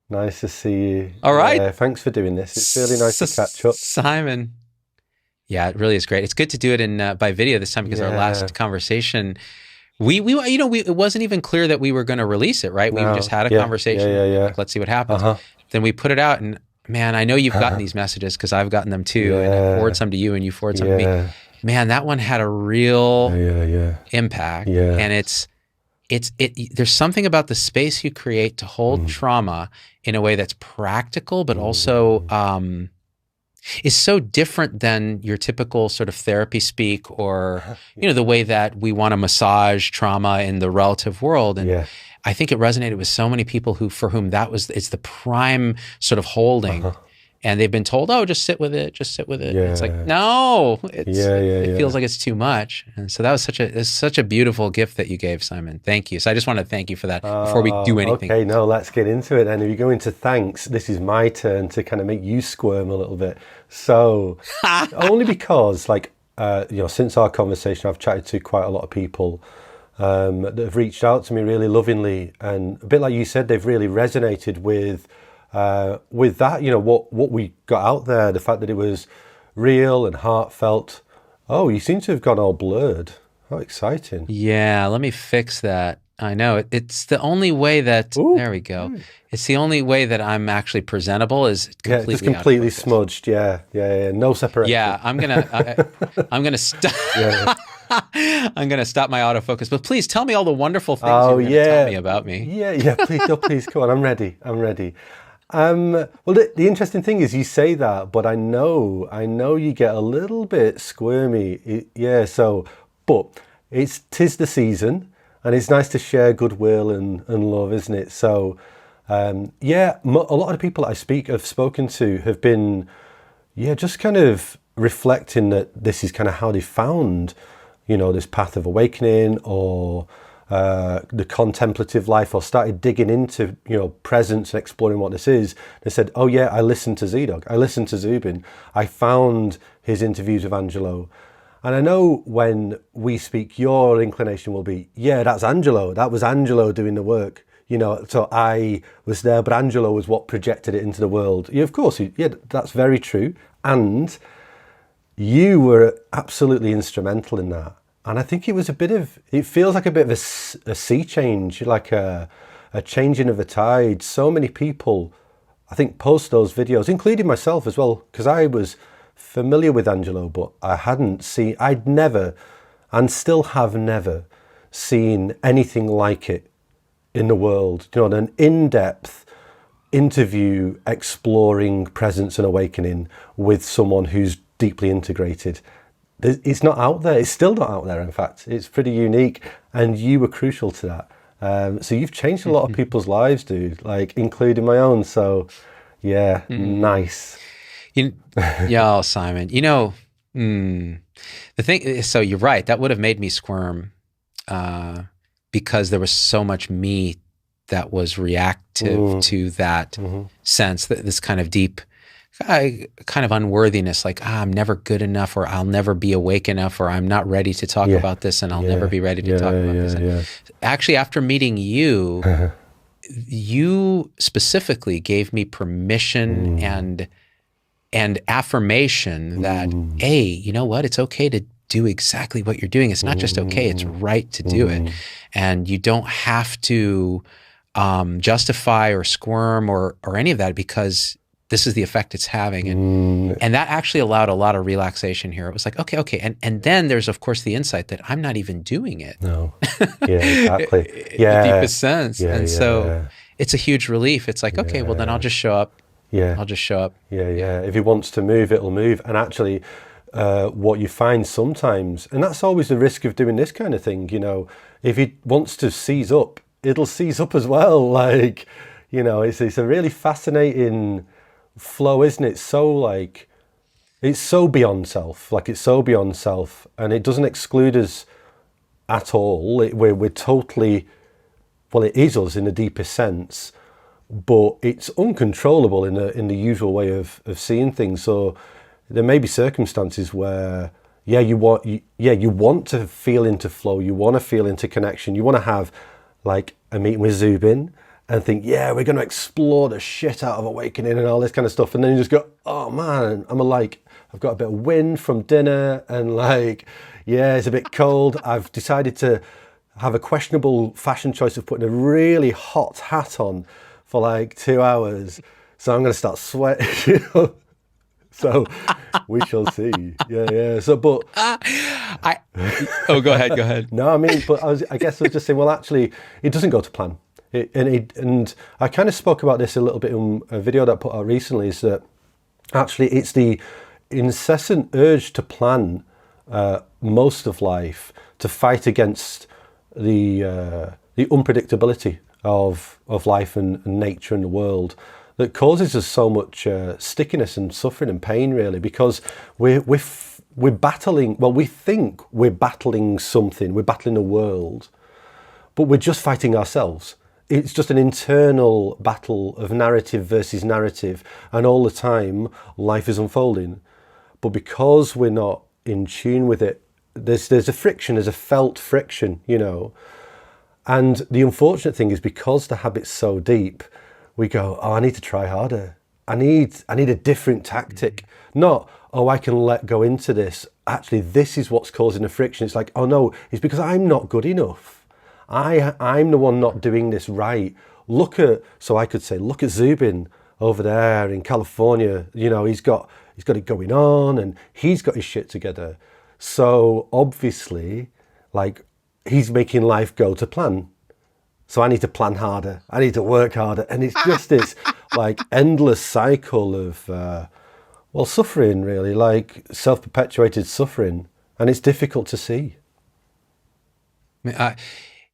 Nice to see you. All right. Yeah, thanks for doing this. It's really nice to catch up. Simon. Yeah, it really is great. It's good to do it in by video this time because our Yeah. last conversation, we it wasn't even clear that we were going to release it, right? We just No. had a Yeah. Yeah. conversation, Yeah. Yeah. like let's see what happens. Uh-huh. Then we put it out, and man, I know you've gotten these messages because I've gotten them too, and I forward Yeah. some to you, and you forward some to me. Yeah. Man, that one had a Yeah. real Yeah. Yeah. impact, Yeah. and there's something about the space you create to hold Mm. trauma in a way that's practical, but also Mm. is so different than your typical sort of therapy speak, or the way that we want to massage trauma in the relative world. And Yeah. I think it resonated with so many people for whom it's the prime sort of holding. Uh-huh. And they've been told, oh, just sit with it, just sit with it. And it's like, Yeah. no, Yeah. Yeah. it feels Yeah. like it's too much. And so that was such a beautiful gift that you gave, Simon. Thank you. So I just want to thank you for that before we do anything. Okay, no, let's get into it then. If you go into thanks, this is my turn to kind of make you squirm a little bit. So, only because, since our conversation, I've chatted to quite a lot of people that have reached out to me really lovingly, and a bit like you said, they've really resonated with that. What we got out there, the fact that it was real and heartfelt. Oh, you seem to have gone all blurred. How exciting! Yeah, let me fix that. I know it's the only way that Ooh. there we go. It's the only way that I'm actually presentable is completely just completely out of focus. smudged. Yeah. No separation. Yeah, I'm gonna stop. Yeah. I'm gonna stop my autofocus. But please tell me all the wonderful things Oh, you're gonna tell yeah. me about me. Yeah. Please, no, please, come on. I'm ready. Well, the interesting thing is you say that, but I know you get a little bit squirmy. Yeah. So, but tis the season, and it's nice to share goodwill and love, isn't it? So, a lot of the people that have spoken to have been, just kind of reflecting that this is kind of how they found, this path of awakening, or the contemplative life, or started digging into, presence and exploring what this is. They said, oh yeah, I listened to Z-Dog, I listened to Zubin, I found his interviews with Angelo. And I know when we speak, your inclination will be, yeah, that's Angelo. That was Angelo doing the work. So I was there, but Angelo was what projected it into the world. Yeah, of course, that's very true. And you were absolutely instrumental in that. And I think it feels like a bit of a sea change, like a changing of the tide. So many people, I think, post those videos, including myself as well, because I was familiar with Angelo, but I'd never, and still have never, seen anything like it in the world. An in-depth interview exploring presence and awakening with someone who's deeply integrated. It's not out there. It's still not out there, in fact. It's pretty unique, and you were crucial to that. So you've changed a lot of people's lives, dude, including my own. So, yeah, nice. Yeah, Simon. The thing. So you're right. That would have made me squirm because there was so much me that was reactive to that sense, this kind of deep, kind of unworthiness, like I'm never good enough, or I'll never be awake enough, or I'm not ready to talk about this, and I'll never be ready to talk about this. Actually, after meeting you, you specifically gave me permission and affirmation that, hey, you know what? It's okay to do exactly what you're doing. It's not just okay, it's right to do it. And you don't have to justify or squirm or any of that, because this is the effect it's having. And that actually allowed a lot of relaxation here. It was like, okay. And then there's, of course, the insight that I'm not even doing it. No. Yeah, exactly. Yeah. The deepest sense. So it's a huge relief. It's like, okay, well, then I'll just show up. Yeah. I'll just show up. Yeah. If he wants to move, it'll move. And actually, what you find sometimes, and that's always the risk of doing this kind of thing, if he wants to seize up, it'll seize up as well. It's a really fascinating flow, isn't it? It's so beyond self. It's so beyond self, and it doesn't exclude us at all. We're totally, well, it is us in the deepest sense, but it's uncontrollable in the usual way of seeing things. So there may be circumstances where you want to feel into flow, you want to feel into connection, you want to have like a meeting with Zubin, and think, yeah, we're going to explore the shit out of awakening and all this kind of stuff. And then you just go, oh man, I've got a bit of wind from dinner, and like, yeah, it's a bit cold. I've decided to have a questionable fashion choice of putting a really hot hat on for like 2 hours. So I'm going to start sweating, you know? So we shall see. Yeah. So, but go ahead. No, I mean, but I guess I was just saying, well, actually, it doesn't go to plan. And I kind of spoke about this a little bit in a video that I put out recently, is that actually it's the incessant urge to plan most of life, to fight against the unpredictability of life and nature and the world, that causes us so much stickiness and suffering and pain, really, because we're battling. Well, we think we're battling something. We're battling the world, but we're just fighting ourselves. It's just an internal battle of narrative versus narrative, and all the time life is unfolding. But because we're not in tune with it, there's a friction. There's a felt friction, you know. And the unfortunate thing is, because the habit's so deep, we go, oh, I need to try harder. I need a different tactic. Not, oh, I can let go into this. Actually, this is what's causing the friction. It's like, oh no, it's because I'm not good enough. I'm the one not doing this right. So I could say, look at Zubin over there in California. You know, he's got it going on, and he's got his shit together. So obviously, like, he's making life go to plan. So I need to plan harder. I need to work harder. And it's just this like endless cycle of, suffering, really, like self-perpetuated suffering. And it's difficult to see.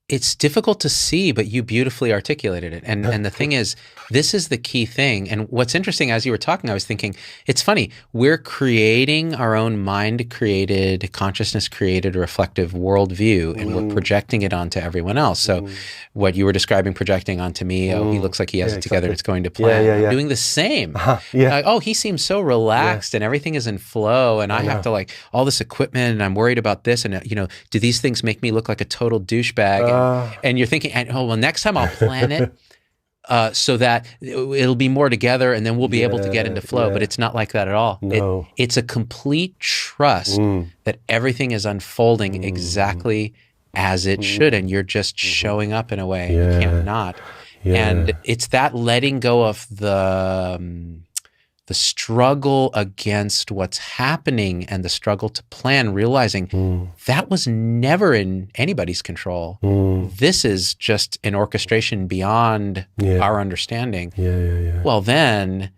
It's difficult to see, but you beautifully articulated it. And the thing is, this is the key thing. And what's interesting, as you were talking, I was thinking, it's funny, we're creating our own mind-created, consciousness-created, reflective worldview, and we're projecting it onto everyone else. So what you were describing, projecting onto me, he looks like he has it together, it's going to plan. I'm doing the same. Like, he seems so relaxed and everything is in flow, and I have to like all this equipment, and I'm worried about this, and do these things make me look like a total douchebag? And you're thinking, next time I'll plan it so that it'll be more together, and then we'll be able to get into flow. But it's not like that at all. No. It's a complete trust that everything is unfolding exactly as it should, and you're just showing up in a way you can't not. And it's that letting go of the struggle against what's happening and the struggle to plan, realizing that was never in anybody's control. This is just an orchestration beyond our understanding. Well, then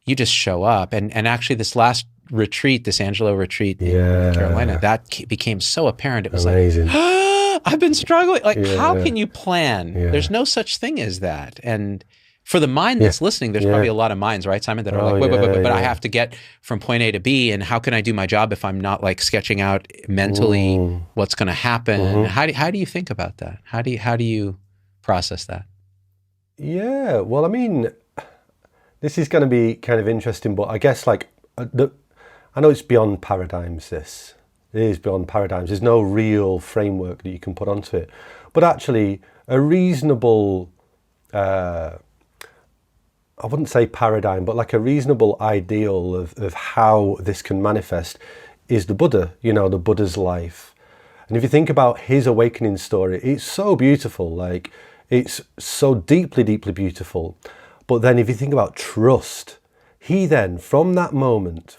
you just show up. And actually this last retreat, this Angelo retreat in Carolina, that became so apparent. It was amazing. Like, I've been struggling. Like, how can you plan? There's no such thing as that. And for the mind that's listening, there's probably a lot of minds, right, Simon, that are like, wait, but I have to get from point A to B, and how can I do my job if I'm not like sketching out mentally what's going to happen? How do you think about that? How do you process that? Yeah, well, I mean, this is going to be kind of interesting, but I guess like, I know it's beyond paradigms, this. It is beyond paradigms. There's no real framework that you can put onto it. But actually, a reasonable... I wouldn't say paradigm, but like a reasonable ideal of how this can manifest is the Buddha, the Buddha's life. And if you think about his awakening story, it's so beautiful, like it's so deeply, deeply beautiful. But then if you think about trust, he then, from that moment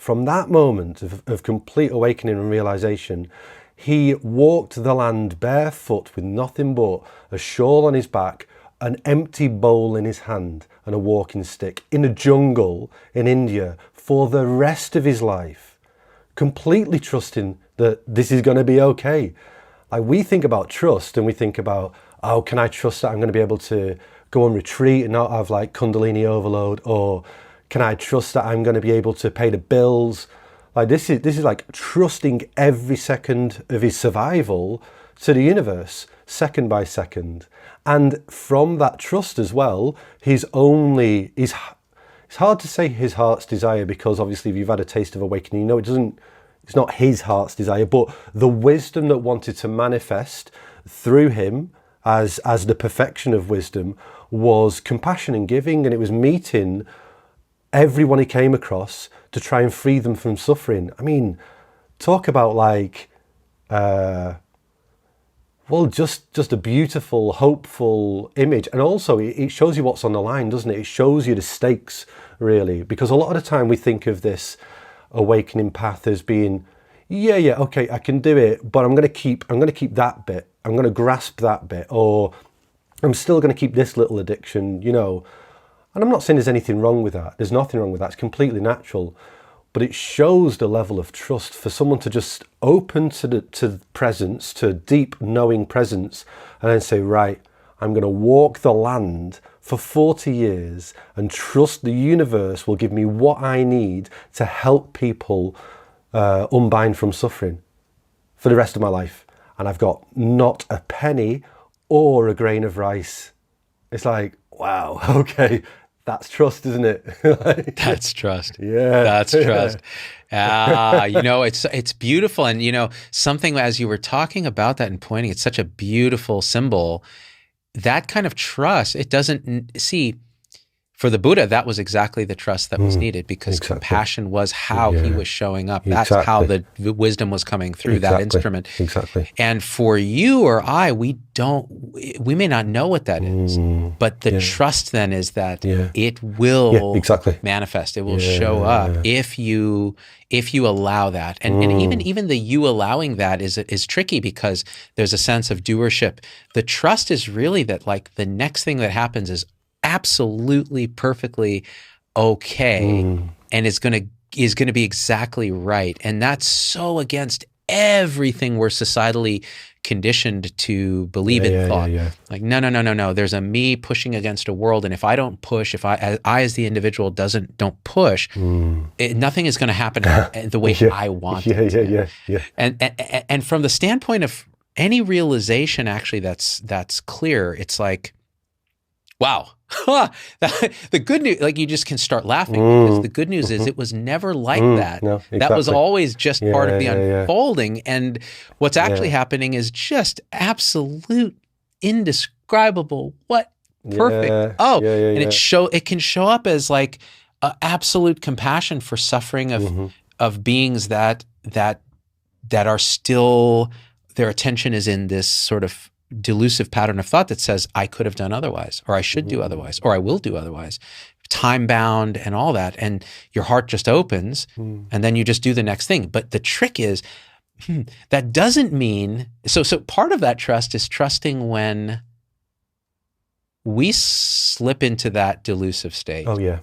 of complete awakening and realization, he walked the land barefoot with nothing but a shawl on his back, an empty bowl in his hand and a walking stick in a jungle in India for the rest of his life, completely trusting that this is going to be okay. Like, we think about trust and we think about, oh, can I trust that I'm going to be able to go on retreat and not have like Kundalini overload? Or can I trust that I'm going to be able to pay the bills? Like, this is like trusting every second of his survival to the universe, second by second. And from that trust as well, it's hard to say his heart's desire, because obviously if you've had a taste of awakening, it's not his heart's desire, but the wisdom that wanted to manifest through him as the perfection of wisdom was compassion and giving, and it was meeting everyone he came across to try and free them from suffering. I mean, talk about like, just a beautiful, hopeful image. And also it shows you what's on the line, doesn't it? It shows you the stakes, really, because a lot of the time we think of this awakening path as being, okay, I can do it, but I'm going to keep that bit. I'm going to grasp that bit, or I'm still going to keep this little addiction, you know. And I'm not saying there's anything wrong with that. There's nothing wrong with that. It's completely natural. But it shows the level of trust for someone to just open to presence, to deep knowing presence, and then say, right, I'm going to walk the land for 40 years and trust the universe will give me what I need to help people unbind from suffering for the rest of my life. And I've got not a penny or a grain of rice. It's like, wow, okay. That's trust, isn't it? That's trust. Yeah. That's trust. You know, it's beautiful. And, you know, something as you were talking about that and pointing, it's such a beautiful symbol. That kind of trust, it doesn't, see, for the Buddha, that was exactly the trust that was needed, because compassion was how he was showing up. That's how the wisdom was coming through that instrument. Exactly. And for you or I, we may not know what that is, but the trust then is that it will manifest. It will show up if you allow that. And even the you allowing that is tricky, because there's a sense of doership. The trust is really that, like, the next thing that happens is absolutely perfectly okay, and is going to be exactly right. And that's so against everything we're societally conditioned to believe in thought. Like, no. There's a me pushing against a world, and if I don't push, if I as the individual don't push, nothing is going to happen the way I want it. And from the standpoint of any realization, actually, that's clear. It's like, wow. The good news, like, you just can start laughing, because the good news is it was never like that. No, exactly. That was always just part of the unfolding. And what's actually happening is just absolute, indescribable, perfect. And it can show up as like absolute compassion for suffering of beings that are still, their attention is in this sort of delusive pattern of thought that says, I could have done otherwise, or I should do otherwise, or I will do otherwise, time bound and all that. And your heart just opens, and then you just do the next thing. But the trick is, that doesn't mean, so part of that trust is trusting when we slip into that delusive state. Oh yeah.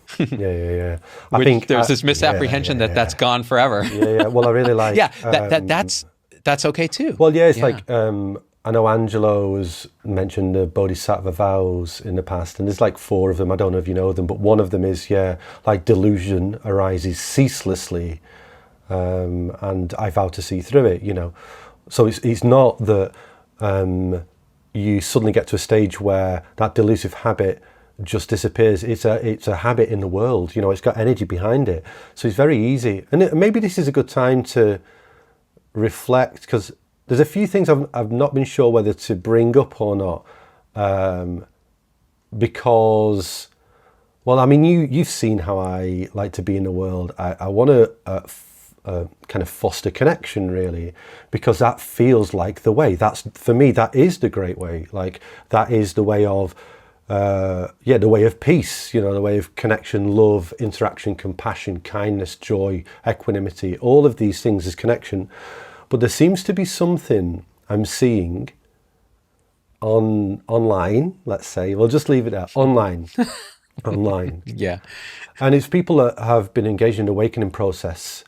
I think there's this misapprehension that's gone forever. Well, I really like. That's okay too. Well, it's like, I know Angelo has mentioned the Bodhisattva vows in the past, and there's like 4 of them. I don't know if you know them, but one of them is, like, delusion arises ceaselessly, and I vow to see through it, you know. So it's not that you suddenly get to a stage where that delusive habit just disappears. It's a habit in the world, you know. It's got energy behind it, so it's very easy. And maybe this is a good time to reflect, because there's a few things I've not been sure whether to bring up or not, because, well, I mean, you've seen how I like to be in the world. I want to kind of foster connection, really, because that feels like the way. That's, for me, that is the great way. Like, that is the way of, the way of peace, you know, the way of connection, love, interaction, compassion, kindness, joy, equanimity. All of these things is connection. But there seems to be something I'm seeing online, let's say, we'll just leave it at online. Yeah. And it's people that have been engaged in the awakening process,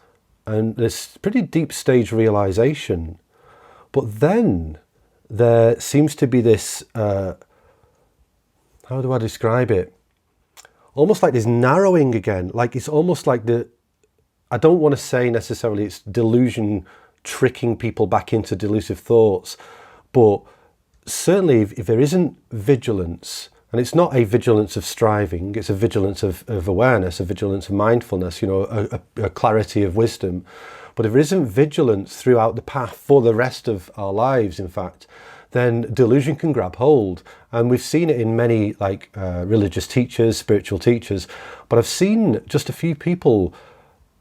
and there's pretty deep stage realization. But then there seems to be this, how do I describe it? Almost like this narrowing again. Like, it's almost like I don't want to say necessarily it's delusion tricking people back into delusive thoughts, but certainly if there isn't vigilance, and it's not a vigilance of striving, it's a vigilance of awareness, a vigilance of mindfulness, you know, a clarity of wisdom. But if there isn't vigilance throughout the path for the rest of our lives, in fact, then delusion can grab hold. And we've seen it in many like religious teachers, spiritual teachers, but I've seen just a few people,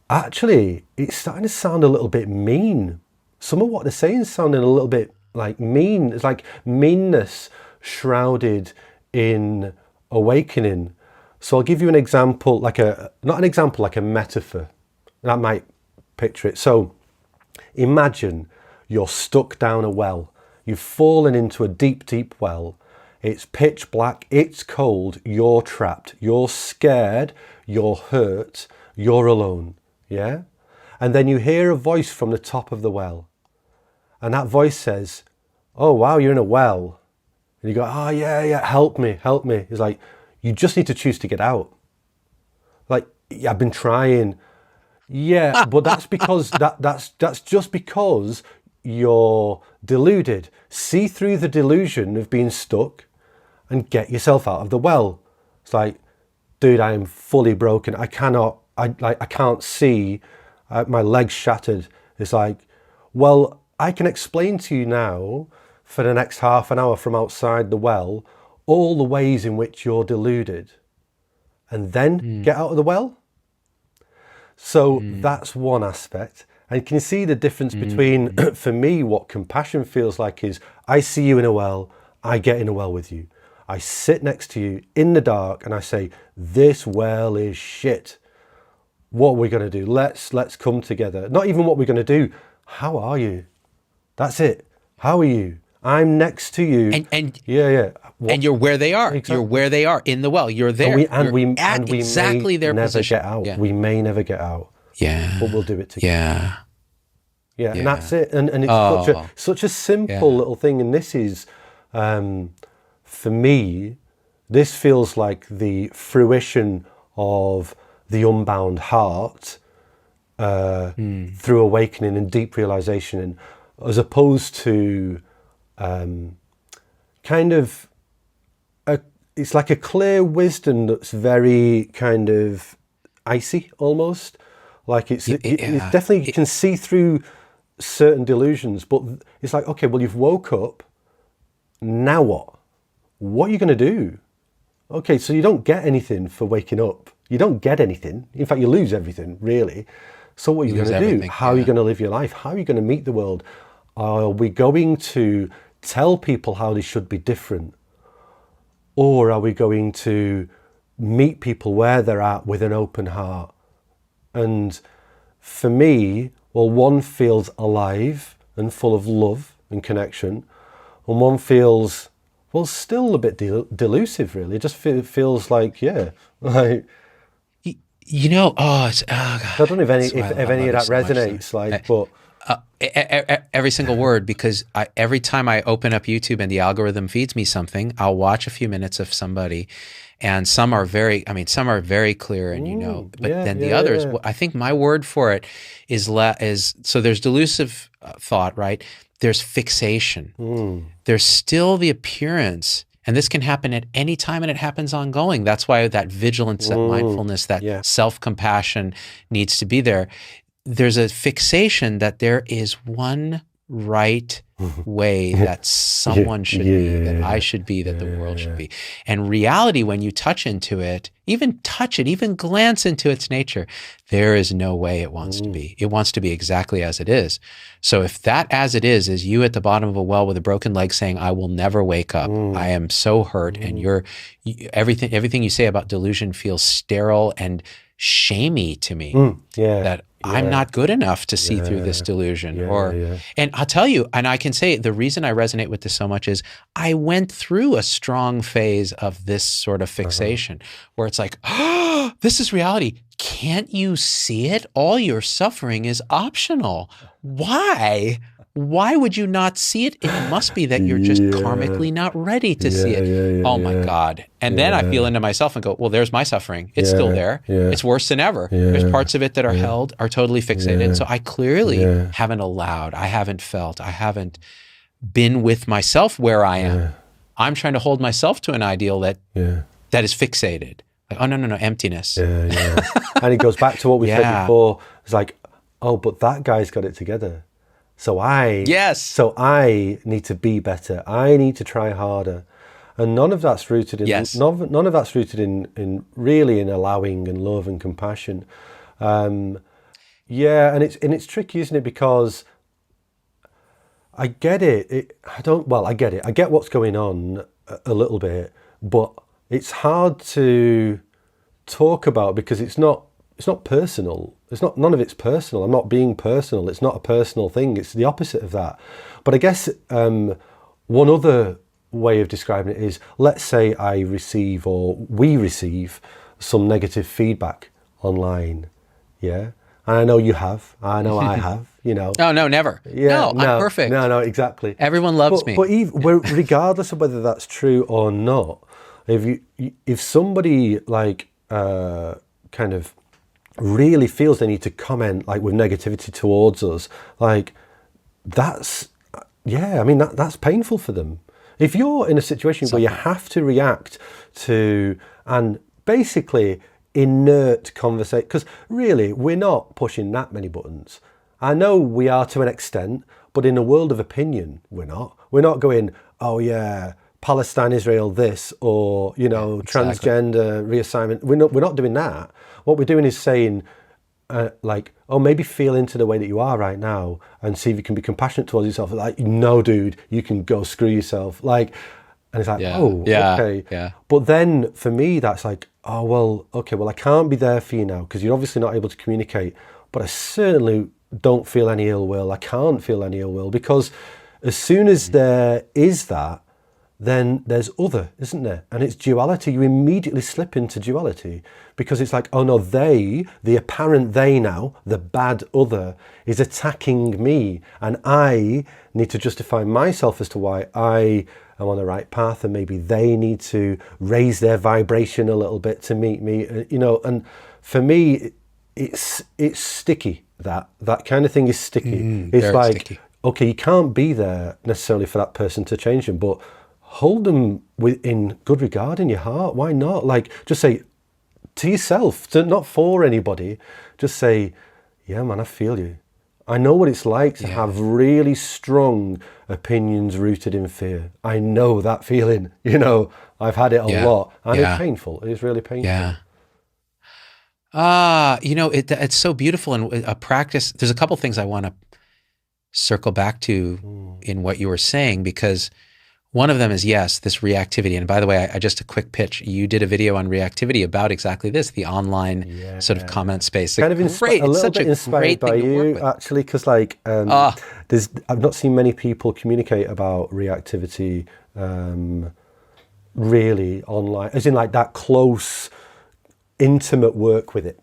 actually, it's starting to sound a little bit mean. Some of what they're saying is sounding a little bit like mean. It's like meanness shrouded in awakening. So I'll give you an example, like not an example, like a metaphor. That might picture it. So imagine you're stuck down a well. You've fallen into a deep, deep well. It's pitch black, it's cold, you're trapped, you're scared, you're hurt, you're alone, yeah? And then you hear a voice from the top of the well. And that voice says, oh, wow, you're in a well. And you go, oh, yeah, help me, help me. It's like, you just need to choose to get out. Like, yeah, I've been trying. Yeah, but that's because, that's just because you're deluded. See through the delusion of being stuck and get yourself out of the well. It's like, dude, I am fully broken. I can't see. My leg's shattered. It's like, well, I can explain to you now for the next half an hour from outside the well all the ways in which you're deluded, and then get out of the well. So that's one aspect. And can you see the difference between, for me, what compassion feels like is, I see you in a well, I get in a well with you. I sit next to you in the dark and I say, this well is shit. What are we going to do? Let's come together. Not even what we're going to do. How are you? That's it. How are you? I'm next to you. And yeah. And you're where they are. Exactly. You're where they are in the well. You're there. And we exactly may their never position. get out. Yeah. We may never get out. Yeah. But we'll do it together. Yeah. And that's it. And it's such a simple little thing. And this is, for me, this feels like the fruition of the unbound heart through awakening and deep realization, and as opposed to kind of it's like a clear wisdom that's very kind of icy almost. Like it's definitely, you can see through certain delusions, but it's like, okay, well, you've woke up, now what? What are you going to do? Okay, so you don't get anything for waking up. You don't get anything. In fact, you lose everything, really. So what are you going to do? How are you going to live your life? How are you going to meet the world? Are we going to tell people how they should be different? Or are we going to meet people where they're at with an open heart? And for me, well, one feels alive and full of love and connection, and one feels, well, still a bit delusive, really. It just feels like, like... You know, I don't know if any of that resonates, but... every single word, because every time I open up YouTube and the algorithm feeds me something, I'll watch a few minutes of somebody, and some are very clear, and but then the others, I think my word for it is so there's delusive thought, right? There's fixation. There's still the appearance, and this can happen at any time, and it happens ongoing. That's why that vigilance, that mindfulness, that self-compassion needs to be there. There's a fixation that there is one right way that someone should be, that I should be, that the world should be. And reality, when you touch into it, even glance into its nature, there is no way it wants to be. It wants to be exactly as it is. So if that as it is you at the bottom of a well with a broken leg saying, I will never wake up, I am so hurt, and everything you say about delusion feels sterile and shamey to me, that I'm not good enough to see through this delusion. And I'll tell you, and I can say the reason I resonate with this so much is I went through a strong phase of this sort of fixation where it's like, oh, this is reality. Can't you see it? All your suffering is optional. Why? Why would you not see it? It must be that you're just karmically not ready to see it. Oh my God. And then I feel into myself and go, well, there's my suffering. It's still there. It's worse than ever. There's parts of it that are totally fixated. So I clearly haven't allowed, I haven't felt, I haven't been with myself where I am. I'm trying to hold myself to an ideal that is fixated. Like, oh, no, emptiness. And it goes back to what we said before. It's like, oh, but that guy's got it together. So I need to be better. I need to try harder. And none of that's rooted in none of that's rooted in really in allowing and love and compassion. And it's tricky, isn't it? Because I get it. I get it. I get what's going on a little bit, but it's hard to talk about because it's not personal. None of it's personal. I'm not being personal. It's not a personal thing. It's the opposite of that. But I guess one other way of describing it is, let's say I receive or we receive some negative feedback online. Yeah. And I know you have. I know I have. Oh, no, never. Yeah, no, I'm perfect. No, exactly. Everyone loves me. But regardless of whether that's true or not, if somebody like kind of really feels they need to comment like with negativity towards us, like that's painful for them. If you're in a situation where you have to react to and basically inert conversation, because really we're not pushing that many buttons. I know we are to an extent, but in a world of opinion, we're not going, oh yeah, Palestine, Israel, this, or transgender reassignment. We're not doing that. What we're doing is saying, maybe feel into the way that you are right now and see if you can be compassionate towards yourself. Like, no, dude, you can go screw yourself. Like, and it's like, okay. Yeah. But then for me, that's like, oh, well, okay, well, I can't be there for you now because you're obviously not able to communicate. But I certainly don't feel any ill will. I can't feel any ill will because as soon as there is that, then there's other, isn't there? And it's duality. You immediately slip into duality because it's like, oh no, the apparent they now, the bad other, is attacking me. And I need to justify myself as to why I am on the right path. And maybe they need to raise their vibration a little bit to meet me, and for me, it's sticky. That kind of thing is sticky. It's like, sticky. Okay, you can't be there necessarily for that person to change them, but hold them in good regard in your heart. Why not? Like, just say to yourself, not for anybody, just say, yeah, man, I feel you. I know what it's like to have really strong opinions rooted in fear. I know that feeling, I've had it a lot and it's painful. It is really painful. Yeah. It's so beautiful. And a practice, there's a couple things I want to circle back to in what you were saying, because one of them is, yes, this reactivity. And by the way, I just a quick pitch. You did a video on reactivity about exactly this, the online sort of comment space. Kind of a little bit inspired by you, actually, because I've not seen many people communicate about reactivity really online, as in like that close, intimate work with it,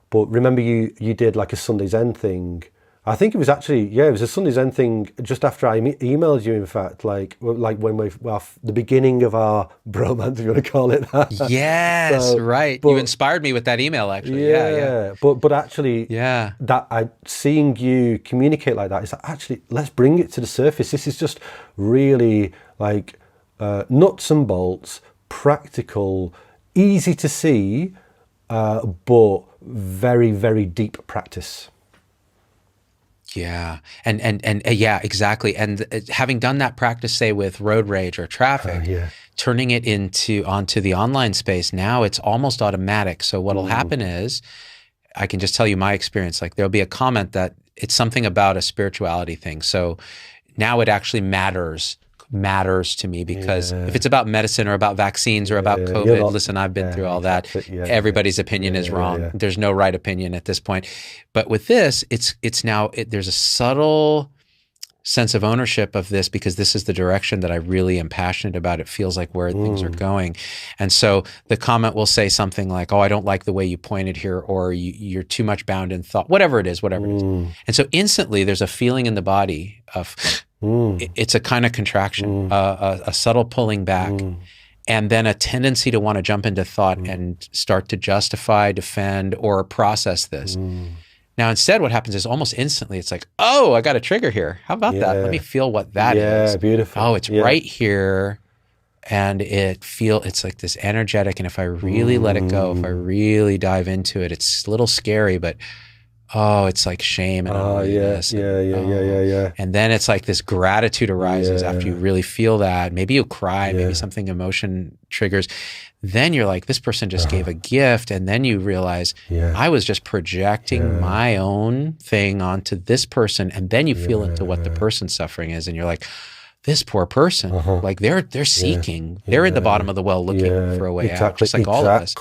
But remember, you did like a Sunday Zen thing. I think it was actually, it was a Sunday Zen thing just after I emailed you, in fact, like when the beginning of our bromance, if you want to call it that. Yes, right. You inspired me with that email, actually. Yeah. But actually, seeing you communicate like that, is like, actually, let's bring it to the surface. This is just really like nuts and bolts, practical, easy to see, but very, very deep practice. Yeah. And exactly. And having done that practice, say with road rage or traffic, turning it onto the online space, now it's almost automatic. So what'll happen is, I can just tell you my experience, like there'll be a comment that it's something about a spirituality thing. So now it actually matters to me, because if it's about medicine or about vaccines or about COVID, listen, I've been through all that. Everybody's opinion is wrong. There's no right opinion at this point. But with this, there's a subtle sense of ownership of this, because this is the direction that I really am passionate about. It feels like where things are going. And so the comment will say something like, oh, I don't like the way you pointed here, or you're too much bound in thought, whatever it is. And so instantly there's a feeling in the body of, it's a kind of contraction, a subtle pulling back, and then a tendency to want to jump into thought and start to justify, defend, or process this. Now, instead, what happens is almost instantly, it's like, oh, I got a trigger here. How about that? Let me feel what that is. Yeah, beautiful. Oh, it's right here. And it's like this energetic. And if I really let it go, if I really dive into it, it's a little scary, but oh, it's like shame and unworthiness. And then it's like this gratitude arises after you really feel that. Maybe you cry, maybe something emotion triggers. Then you're like, this person just gave a gift. And then you realize I was just projecting my own thing onto this person. And then you feel into what the person's suffering is. And you're like, this poor person, like they're seeking, they're in the bottom of the well looking for a way out, just like all of us.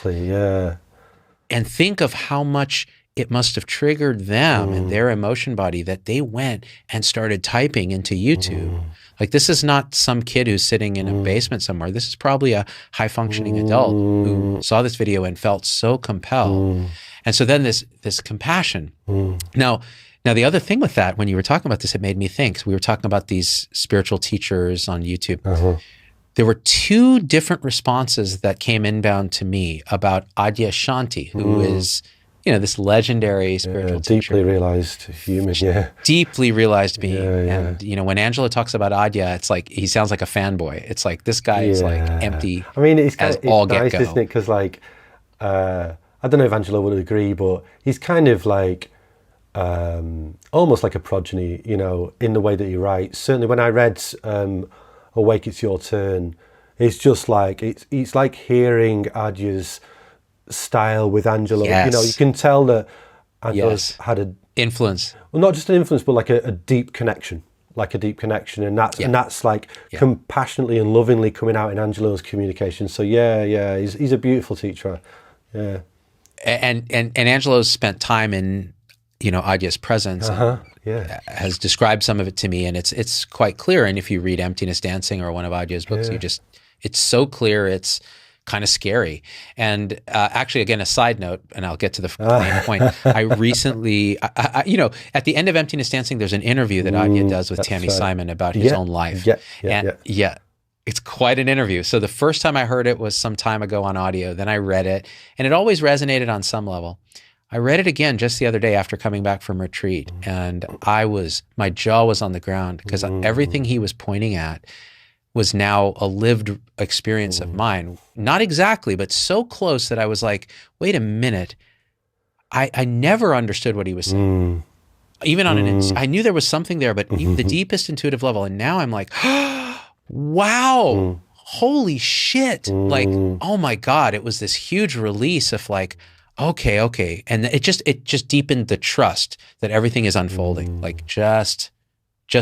And think of how much it must have triggered them and their emotion body that they went and started typing into YouTube. Like, this is not some kid who's sitting in a basement somewhere. This is probably a high functioning adult who saw this video and felt so compelled. And so then this compassion. Now, the other thing with that, when you were talking about this, it made me think. So we were talking about these spiritual teachers on YouTube. There were two different responses that came inbound to me about Adyashanti, who is, this legendary spiritual teacher. Deeply realized human, Deeply realized being. And, when Angela talks about Adya, it's like, he sounds like a fanboy. It's like, this guy is like empty. I mean, it's all nice, get-go. isn't it? Because like, I don't know if Angela would agree, but he's kind of like, almost like a progeny, in the way that he writes. Certainly when I read Awake It's Your Turn, it's just like it's like hearing Adya's style with Angela. You can tell that Angela's had a influence. Well, not just an influence, but like a deep connection. And that's like compassionately and lovingly coming out in Angela's communication. So he's a beautiful teacher. And Angelo's spent time in Adya's presence has described some of it to me, and it's quite clear. And if you read Emptiness Dancing or one of Adya's books, it's so clear, it's kind of scary. And actually, again, a side note, and I'll get to the main point. I recently, at the end of Emptiness Dancing, there's an interview that Adya does with Tammy Simon about his own life. It's quite an interview. So the first time I heard it was some time ago on audio. Then I read it, and it always resonated on some level. I read it again just the other day after coming back from retreat, and my jaw was on the ground because everything he was pointing at was now a lived experience of mine. Not exactly, but so close that I was like, wait a minute. I never understood what he was saying. Even on I knew there was something there, but the deepest intuitive level. And now I'm like, wow, holy shit. Like, oh my God, it was this huge release of like, okay. And it just deepened the trust that everything is unfolding. Like, just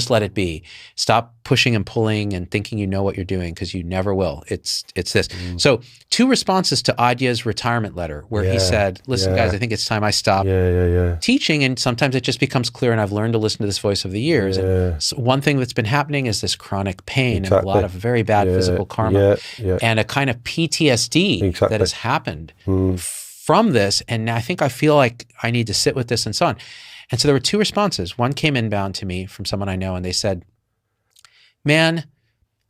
let it be. Stop pushing and pulling and thinking you know what you're doing, because you never will. It's this. So 2 responses to Adya's retirement letter where he said, listen, guys, I think it's time I stop teaching. And sometimes it just becomes clear, and I've learned to listen to this voice of the years. And so one thing that's been happening is this chronic pain and a lot of very bad physical karma and a kind of PTSD that has happened from this. And I feel like I need to sit with this and so on. And so there were 2 responses. One came inbound to me from someone I know, and they said, man,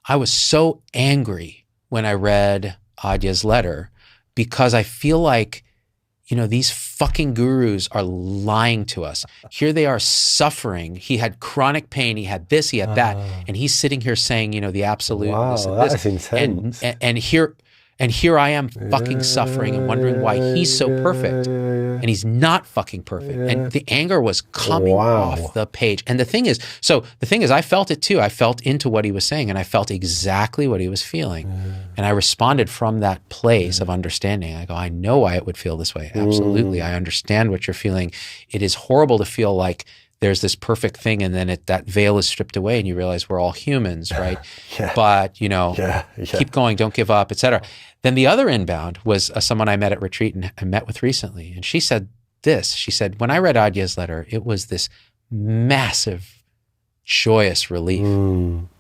I was so angry when I read Adya's letter because I feel like, these fucking gurus are lying to us. Here they are suffering. He had chronic pain. He had this, he had that. And he's sitting here saying, the absolute. Wow, this and that this. is intense. And here I am fucking suffering and wondering why he's so perfect and he's not fucking perfect. And the anger was coming off the page. And the thing is, I felt it too. I felt into what he was saying, and I felt exactly what he was feeling. And I responded from that place of understanding. I go, I know why it would feel this way. Absolutely. I understand what you're feeling. It is horrible to feel like there's this perfect thing, and then that veil is stripped away, and you realize we're all humans, right? But, keep going, don't give up, etc. Then the other inbound was someone I met at retreat and I met with recently. And she said this. She said, when I read Adya's letter, it was this massive, joyous relief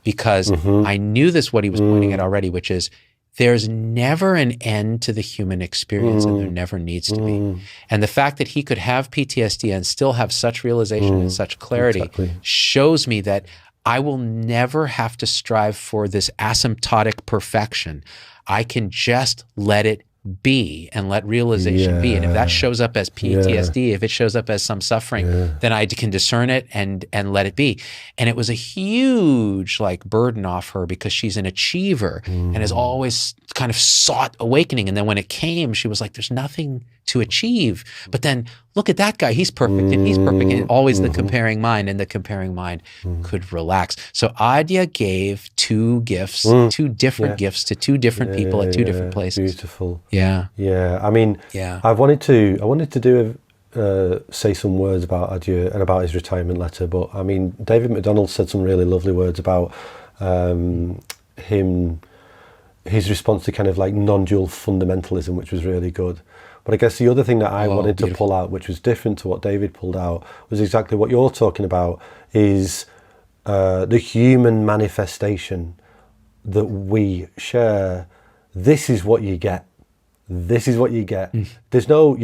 because I knew what he was pointing at already, which is there's never an end to the human experience, and there never needs to be. And the fact that he could have PTSD and still have such realization and such clarity shows me that I will never have to strive for this asymptotic perfection. I can just let it be and let realization be. And if that shows up as PTSD, if it shows up as some suffering, then I can discern it and let it be. And it was a huge burden off her because she's an achiever and has always kind of sought awakening. And then when it came, she was like, there's nothing to achieve. But then look at that guy, he's perfect and he's perfect, and always the comparing mind, and the comparing mind could relax. So Adya gave two gifts, two different gifts to two different people at two different places. Beautiful. Yeah. Yeah. I mean, I wanted to do say some words about Adya and about his retirement letter, but I mean, David McDonald said some really lovely words about his response to kind of like non-dual fundamentalism, which was really good. But I guess the other thing that I wanted to pull out, which was different to what David pulled out, was exactly what you're talking about, is the human manifestation that we share. This is what you get. This is what you get. You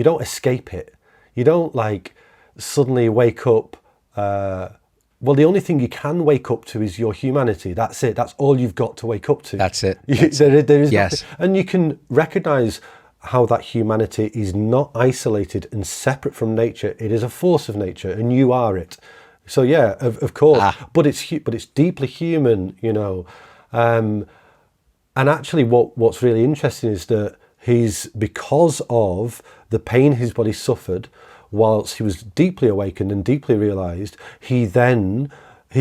don't escape it. You don't like suddenly wake up. Well, the only thing you can wake up to is your humanity. That's it. That's all you've got to wake up to. That's it. There is yes. nothing. And you can recognize how that humanity is not isolated and separate from nature. It is a force of nature, and you are it. So yeah, of course. But it's deeply human, you know. And actually, what's really interesting is that because of the pain his body suffered, whilst he was deeply awakened and deeply realized, his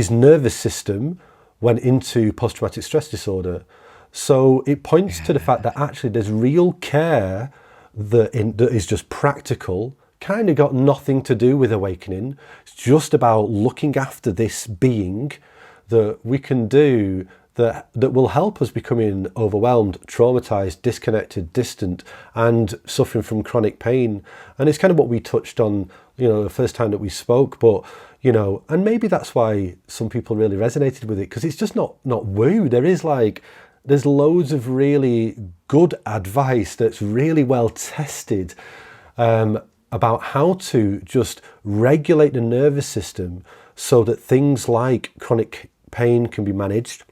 nervous system went into post-traumatic stress disorder. So it points to the fact that actually there's real care that is just practical, kind of got nothing to do with awakening. It's just about looking after this being that we can do that will help us becoming overwhelmed, traumatized, disconnected, distant, and suffering from chronic pain. And it's kind of what we touched on, you know, the first time that we spoke, but, you know, and maybe that's why some people really resonated with it, because it's just not woo. There's loads of really good advice that's really well tested about how to just regulate the nervous system so that things like chronic pain can be managed,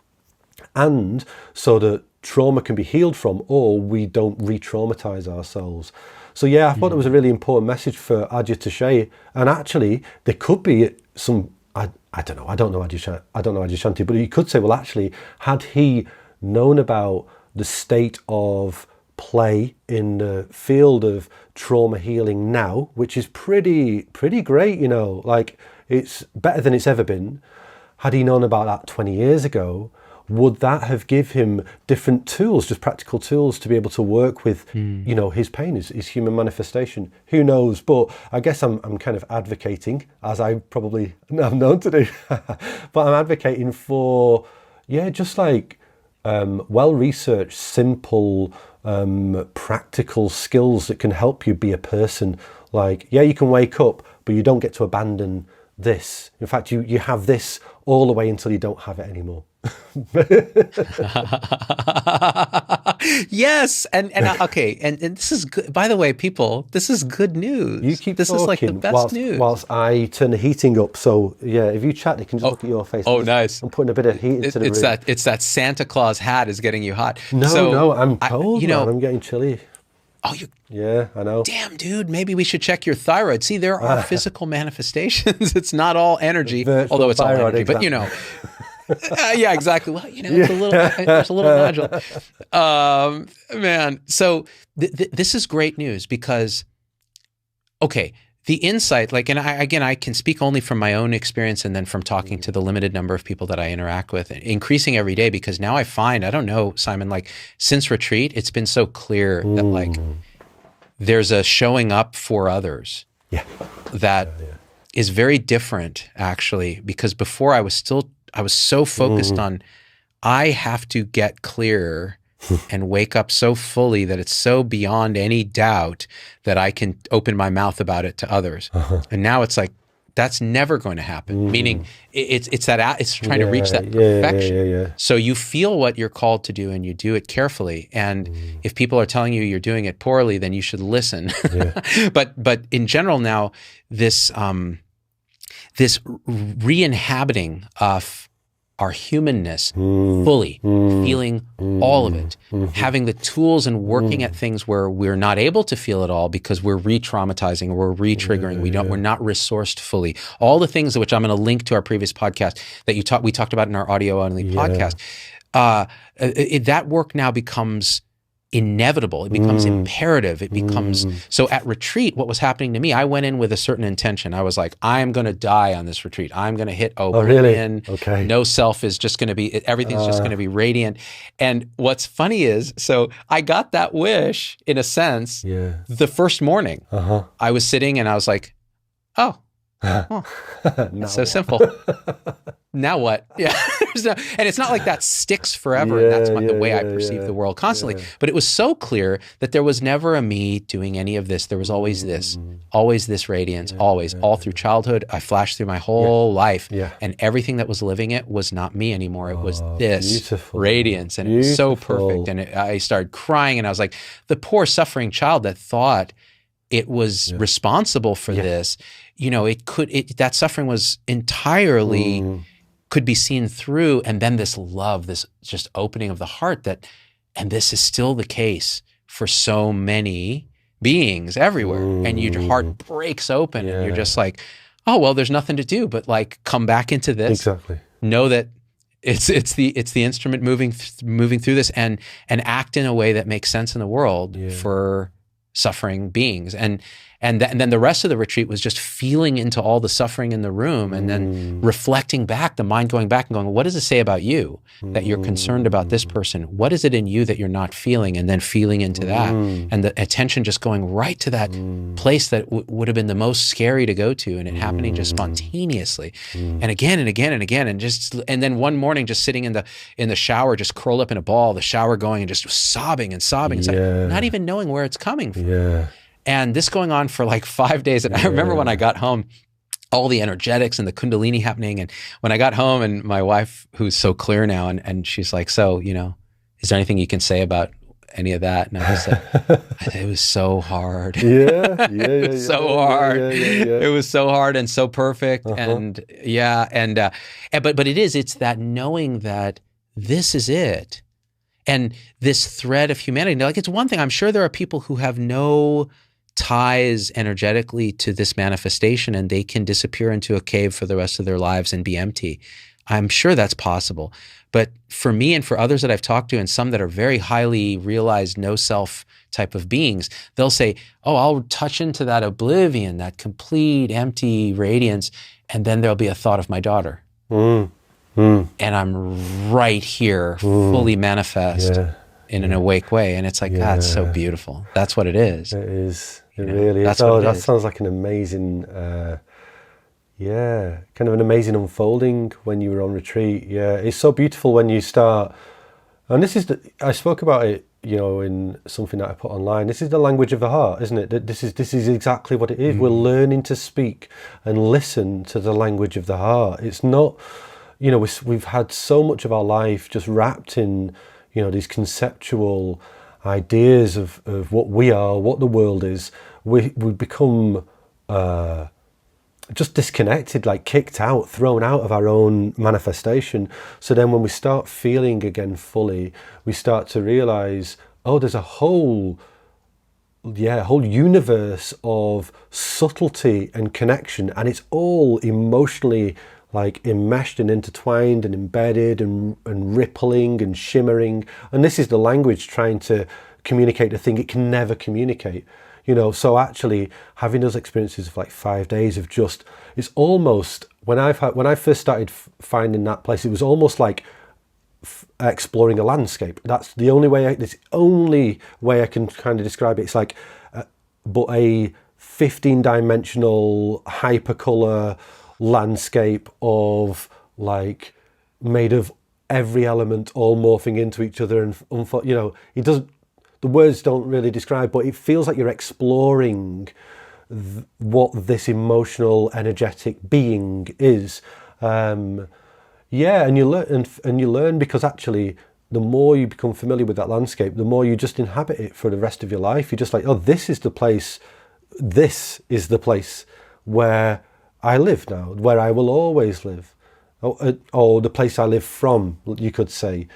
and so that trauma can be healed from, or we don't re-traumatize ourselves. So yeah, I thought it was a really important message for Adya to share. And actually, there could be some, I don't know Adyashanti, but you could say, well, actually, had he known about the state of play in the field of trauma healing now, which is pretty great, you know, like it's better than it's ever been. Had he known about that 20 years ago, would that have given him different tools, just practical tools to be able to work with, you know, his pain, his human manifestation? Who knows? But I guess I'm kind of advocating, as I probably am known to do, but I'm advocating for, just like well-researched, simple, practical skills that can help you be a person. Like, you can wake up, but you don't get to abandon this. In fact, you have this all the way until you don't have it anymore. Yes, and okay, and this is good. By the way, people, this is good news. You keep this talking is like the best news. Whilst I turn the heating up. So if you chat, you can just look at your face. Nice. I'm putting a bit of heat into the room. It's that Santa Claus hat is getting you hot. No, I'm cold. I'm getting chilly. Oh, you. Yeah, I know. Damn, dude, maybe we should check your thyroid. See, there are physical manifestations. It's not all energy, although it's all energy. Exactly. But you know. Yeah, exactly. Well, you know, there's a little nodule. Man, so this is great news because, okay, the insight, like, and I can speak only from my own experience and then from talking to the limited number of people that I interact with, increasing every day, because now I find, I don't know, Simon, like since retreat, it's been so clear that like there's a showing up for others that is very different actually, because before I was so focused on, I have to get clear and wake up so fully that it's so beyond any doubt that I can open my mouth about it to others. And now it's like, that's never going to happen. Meaning it's trying to reach that perfection. So you feel what you're called to do and you do it carefully. And if people are telling you you're doing it poorly, then you should listen. But in general now, this re-inhabiting of our humanness fully, feeling all of it, having the tools and working at things where we're not able to feel it all because we're re-traumatizing or we're re-triggering. We're not resourced fully. All the things which I'm going to link to our previous podcast that we talked about in our audio only podcast. That work now becomes inevitable. It becomes imperative. It becomes, so at retreat, what was happening to me, I went in with a certain intention. I was like, I'm going to die on this retreat. I'm going to hit oblivion. Oh, really? Okay. No self is just going to be, everything's just going to be radiant. And what's funny is, so I got that wish in a sense, the first morning. I was sitting and I was like, oh, it's so simple. Now what? Yeah. And it's not like that sticks forever. And that's the way I perceive the world constantly. But it was so clear that there was never a me doing any of this. There was always this radiance, always, all through childhood. I flashed through my whole life. And everything that was living it was not me anymore. It was this radiance. And it was so perfect. And I started crying and I was like, the poor suffering child that thought it was responsible for this, you know, that suffering was entirely could be seen through. And then this love, this just opening of the heart and this is still the case for so many beings everywhere. And your heart breaks open and you're just like, oh, well, there's nothing to do but like come back into this. Exactly. Know that it's the instrument moving through this and act in a way that makes sense in the world for suffering beings. And then the rest of the retreat was just feeling into all the suffering in the room and then reflecting back, the mind going back and going, what does it say about you that you're concerned about this person? What is it in you that you're not feeling? And then feeling into that. And the attention just going right to that place that would have been the most scary to go to, and it happening just spontaneously. And again and again and again. And then one morning just sitting in the shower, just curled up in a ball, the shower going and just sobbing and sobbing. It's like not even knowing where it's coming from. And this going on for like 5 days. And I remember when I got home, all the energetics and the kundalini happening. And when I got home and my wife, who's so clear now, and she's like, so, you know, is there anything you can say about any of that? And I was like, it was so hard. It was so hard. It was so hard and so perfect. And but it's that knowing that this is it. And this thread of humanity, like it's one thing, I'm sure there are people who have no ties energetically to this manifestation and they can disappear into a cave for the rest of their lives and be empty. I'm sure that's possible. But for me and for others that I've talked to, and some that are very highly realized no self type of beings, they'll say, oh, I'll touch into that oblivion, that complete empty radiance, and then there'll be a thought of my daughter. And I'm right here, fully manifest in an awake way. And it's like, that's so beautiful. That's what it is. It is. It really is. Oh, that sounds like an amazing, kind of an amazing unfolding when you were on retreat. Yeah, it's so beautiful when you start, and I spoke about it, you know, in something that I put online. This is the language of the heart, isn't it? This is exactly what it is. We're learning to speak and listen to the language of the heart. It's not, you know, we've had so much of our life just wrapped in, you know, these conceptual ideas of what we are, what the world is. We become just disconnected, like kicked out, thrown out of our own manifestation. So then when we start feeling again fully, we start to realize, oh, there's a whole universe of subtlety and connection, and it's all emotionally like enmeshed and intertwined and embedded and rippling and shimmering. And this is the language trying to communicate the thing it can never communicate. You know, so actually having those experiences of like 5 days of just, it's almost, when I first started finding that place, it was almost like exploring a landscape. That's the only way I can kind of describe it. It's like, but a 15-dimensional hypercolor landscape of like made of every element all morphing into each other, and you know, the words don't really describe, but it feels like you're exploring what this emotional energetic being is. And you learn because actually the more you become familiar with that landscape, the more you just inhabit it for the rest of your life. You're just like, oh, this is the place where I live now, where I will always live, or the place I live from, you could say.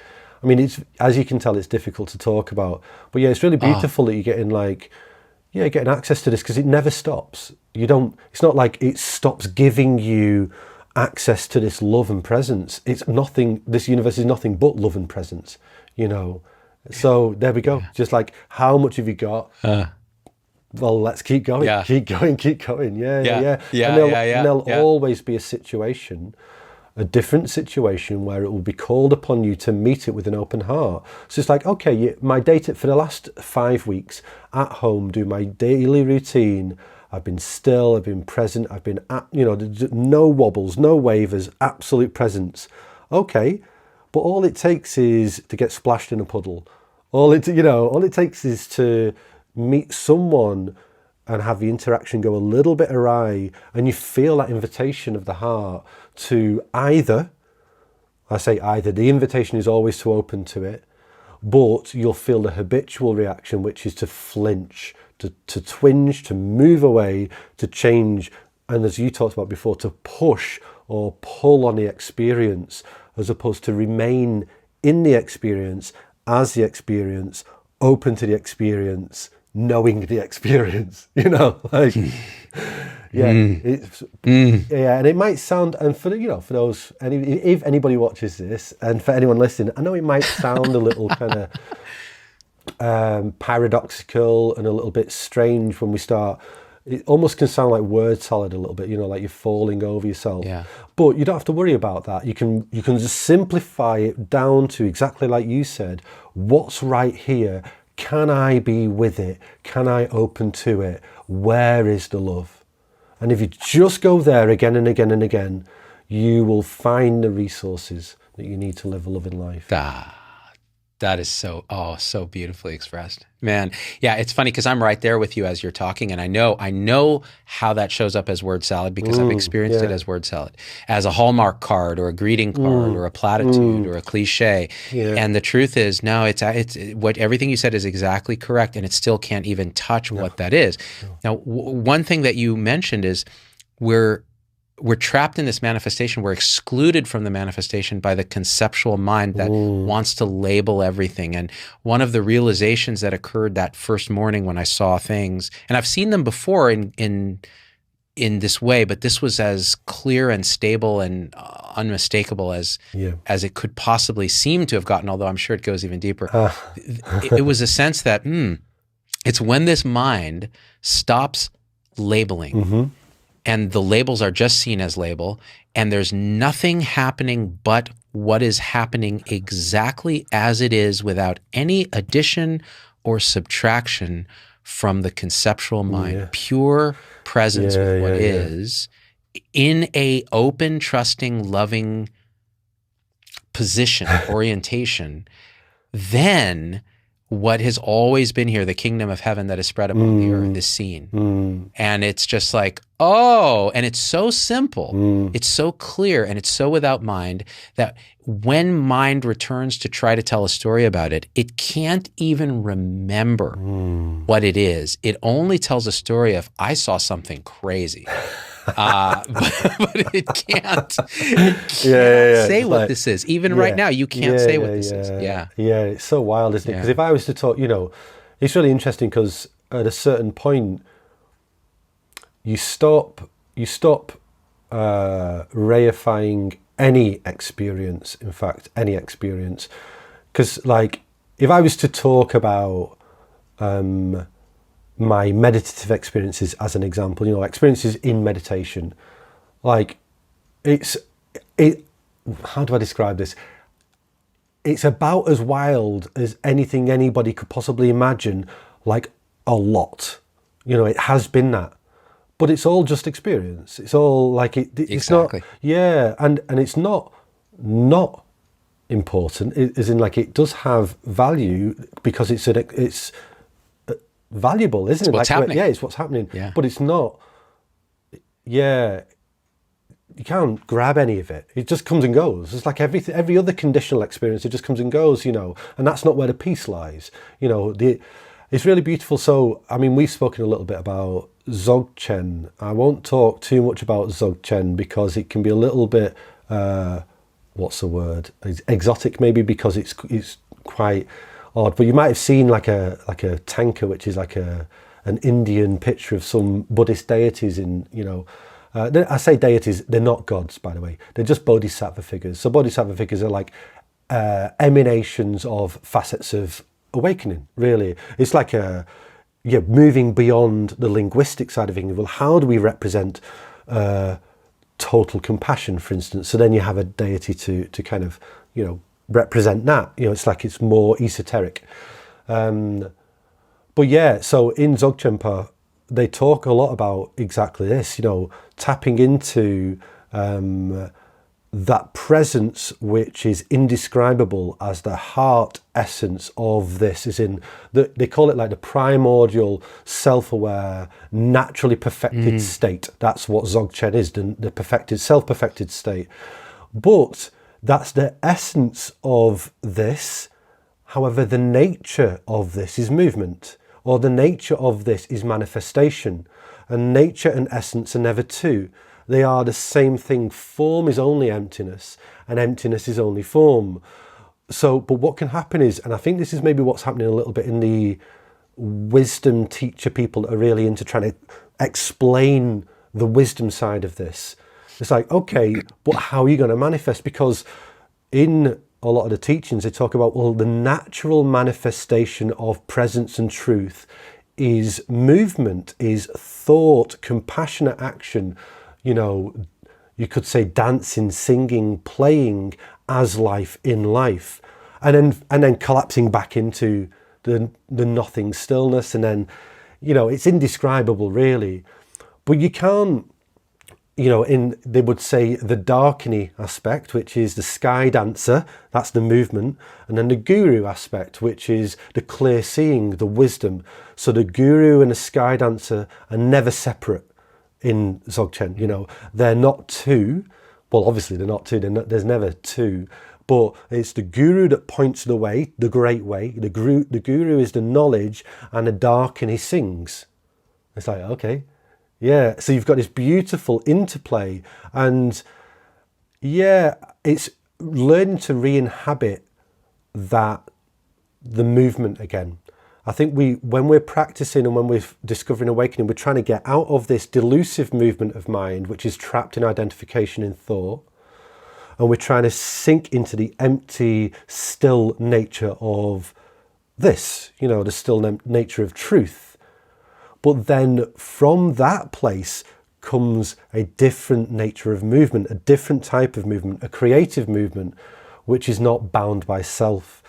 I mean, it's, as you can tell, it's difficult to talk about, but yeah, it's really beautiful that you're getting getting access to this, because it never stops. It's not like it stops giving you access to this love and presence. It's nothing. This universe is nothing but love and presence. You know, So there we go. Just like, how much have you got? Well, let's keep going, Yeah. keep going. Yeah. Yeah, And there'll always be a situation, a different situation, where it will be called upon you to meet it with an open heart. So it's like, okay, my data for the last 5 weeks at home, do my daily routine. I've been still, I've been present, I've been, no wobbles, no wavers, absolute presence. Okay, but all it takes is to get splashed in a puddle. All it takes is to meet someone and have the interaction go a little bit awry, and you feel that invitation of the heart to either, the invitation is always to open to it, but you'll feel the habitual reaction, which is to flinch, to twinge, to move away, to change, and as you talked about before, to push or pull on the experience, as opposed to remain in the experience, as the experience, open to the experience, knowing the experience, and it might sound, and for those, if anybody watches this, and for anyone listening, I know it might sound a little kind of paradoxical and a little bit strange when we start. It almost can sound like word salad a little bit, like you're falling over yourself. Yeah. But you don't have to worry about that. You can just simplify it down to exactly like you said. What's right here? Can I be with it? Can I open to it? Where is the love? And if you just go there again and again and again, you will find the resources that you need to live a loving life. That is so beautifully expressed, man. Yeah, it's funny because I'm right there with you as you're talking, and I know how that shows up as word salad because I've experienced it as word salad, as a Hallmark card or a greeting card or a platitude or a cliche. Yeah. And the truth is, no, it's what everything you said is exactly correct, and it still can't even touch what that is. Now, one thing that you mentioned is we're trapped in this manifestation. We're excluded from the manifestation by the conceptual mind that wants to label everything. And one of the realizations that occurred that first morning when I saw things, and I've seen them before in this way, but this was as clear and stable and unmistakable as it could possibly seem to have gotten, although I'm sure it goes even deeper. It was a sense that it's when this mind stops labeling, and the labels are just seen as label, and there's nothing happening but what is happening exactly as it is without any addition or subtraction from the conceptual mind. Pure presence with what is in a open, trusting, loving position, orientation. Then what has always been here, the kingdom of heaven that is spread upon the earth, is seen. And it's just like, and it's so simple, it's so clear, and it's so without mind that when mind returns to try to tell a story about it, it can't even remember what it is. It only tells a story of, I saw something crazy. But it can't say what this is. Even right now, you can't say what this is. Yeah, it's so wild, isn't it? Because if I was to talk, it's really interesting because at a certain point, you stop reifying any experience. In fact, any experience, because like if I was to talk about my meditative experiences as an example, experiences in meditation, like how do I describe this? It's about as wild as anything anybody could possibly imagine, like a lot. It has been that. But it's all just experience. It's all like it's not, and it's not important, as in like it does have value because it's valuable, isn't it? What's happening. It's what's happening. Yeah. But it's not. Yeah, you can't grab any of it. It just comes and goes. It's like every other conditional experience. It just comes and goes, and that's not where the peace lies. It's really beautiful. So, I mean, we've spoken a little bit about Dzogchen. I won't talk too much about Dzogchen because it can be a little bit, what's the word? Exotic, maybe, because it's quite odd. But you might have seen like a tanka, which is like an Indian picture of some Buddhist deities in, I say deities, they're not gods, by the way. They're just bodhisattva figures. So bodhisattva figures are like emanations of facets of awakening, really. It's like moving beyond the linguistic side of things. Well, how do we represent total compassion, for instance? So then you have a deity to kind of, represent that. It's like it's more esoteric. But yeah, so in Dzogchen, they talk a lot about exactly this, tapping into that presence which is indescribable as the heart essence of this, is in they call it like the primordial, self-aware, naturally perfected state. That's what Dzogchen is, the perfected, self-perfected state. But that's the essence of this. However, the nature of this is movement, or the nature of this is manifestation. And nature and essence are never two. They are the same thing. Form is only emptiness, and emptiness is only form. So, but what can happen is, and I think this is maybe what's happening a little bit in the wisdom teacher people that are really into trying to explain the wisdom side of this. It's like, okay, but how are you going to manifest? Because in a lot of the teachings, they talk about, well, the natural manifestation of presence and truth is movement, is thought, compassionate action. You could say dancing, singing, playing as life in life, and then collapsing back into the nothing stillness, and then, it's indescribable, really. But you can't, they would say the darkini aspect, which is the sky dancer, that's the movement, and then the guru aspect, which is the clear seeing, the wisdom. So the guru and the sky dancer are never separate in Dzogchen. They're not two. Well, obviously they're not two. There's never two. But it's the guru that points the way, the great way. The guru is the knowledge, and the darkini sings. It's like, okay. Yeah, so you've got this beautiful interplay, and yeah, it's learning to re-inhabit the movement again. I think when we're practicing and when we're discovering awakening, we're trying to get out of this delusive movement of mind, which is trapped in identification in thought, and we're trying to sink into the empty, still nature of this, the still nature of truth. But then from that place comes a different nature of movement, a different type of movement, a creative movement, which is not bound by self,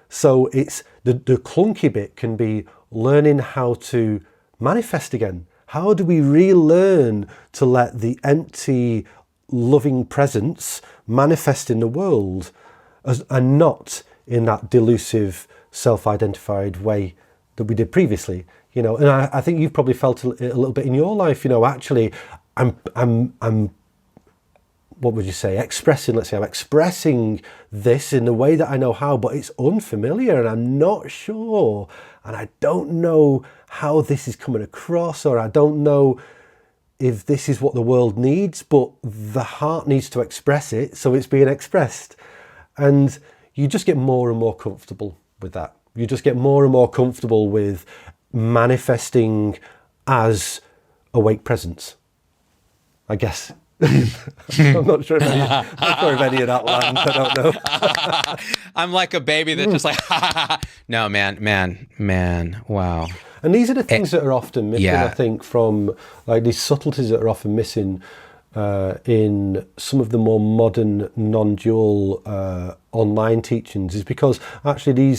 So it's the clunky bit can be learning how to manifest again. How do we relearn to let the empty, loving presence manifest in the world, and not in that delusive, self-identified way that we did previously? And I think you've probably felt it a little bit in your life. Actually, I'm what would you say? I'm expressing this in the way that I know how, but it's unfamiliar, and I'm not sure, and I don't know how this is coming across, or I don't know if this is what the world needs, but the heart needs to express it, so it's being expressed, and you just get more and more comfortable with that. You just get more and more comfortable with manifesting as awake presence, I guess. I'm not sure if any of that lands. I don't know. I'm like a baby that's just like, no, man, wow. And these are the things that are often missing, I think, from like these subtleties that are often missing in some of the more modern non-dual online teachings, is because actually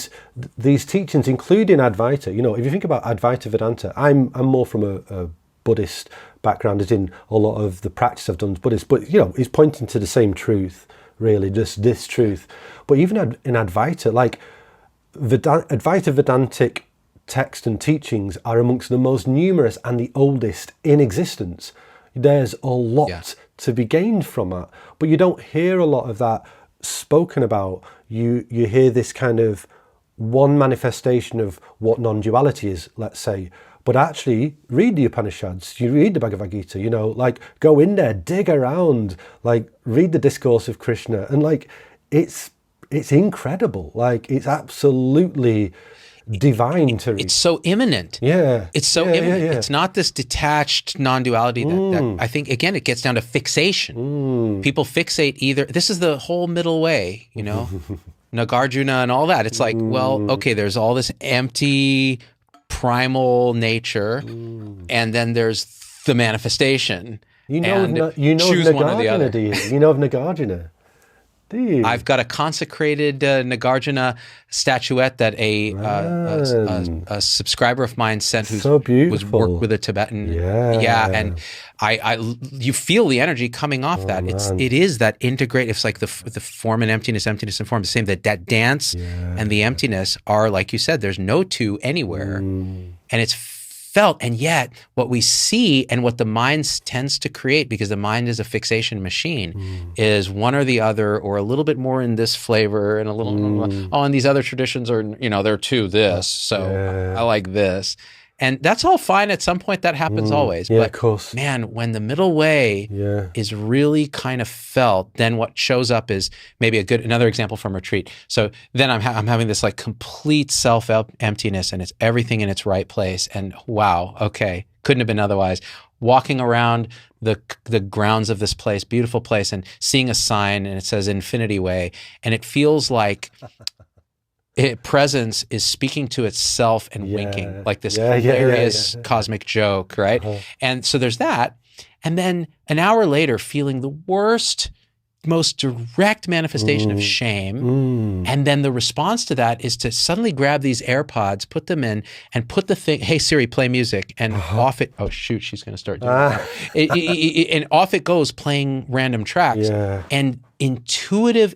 these teachings, including Advaita, if you think about Advaita Vedanta, I'm more from a Buddhist background, as in a lot of the practice I've done is Buddhist, but it's pointing to the same truth, really, just this truth. But even in Advaita, like Advaita Vedantic text and teachings are amongst the most numerous and the oldest in existence. There's a lot to be gained from that, but you don't hear a lot of that spoken about. You hear this kind of one manifestation of what non-duality is, let's say, but actually read the Upanishads, you read the Bhagavad Gita, like go in there, dig around, like read the discourse of Krishna, and like it's incredible, like it's absolutely divine to read. It's so imminent. Yeah. It's so imminent. Yeah. It's not this detached non-duality that I think, again, it gets down to fixation. People fixate either, this is the whole middle way, Nagarjuna and all that. It's like, well, okay, there's all this empty primal nature, and then there's the manifestation. You know and of choose one or the other. Nagarjuna, do you? You know of Nagarjuna? Do you? I've got a consecrated Nagarjuna statuette that a subscriber of mine sent, who So was beautiful. worked with a Tibetan. Yeah. And you feel the energy coming off that. It is that integrate. It's like the form and emptiness and form, the same. That dance and the emptiness are, like you said, there's no two anywhere, and it's felt. And yet what we see and what the mind tends to create, because the mind is a fixation machine, is one or the other, or a little bit more in this flavor and a little, and these other traditions are, they're too this. So I like this. And that's all fine. At some point that happens always. Yeah, but of course. man, when the middle way is really kind of felt, then what shows up is maybe another example from retreat. So then I'm having this like complete self-emptiness, and it's everything in its right place. And wow, okay, couldn't have been otherwise. Walking around the grounds of this place, beautiful place, and seeing a sign and it says Infinity Way, and it feels like presence is speaking to itself and winking, like this hilarious cosmic joke, right? And so there's that. And then an hour later, feeling the worst, most direct manifestation of shame. And then the response to that is to suddenly grab these AirPods, put them in, and put the thing, hey Siri, play music, and off it, oh shoot, she's going to start doing that. And off it goes, playing random tracks. And intuitive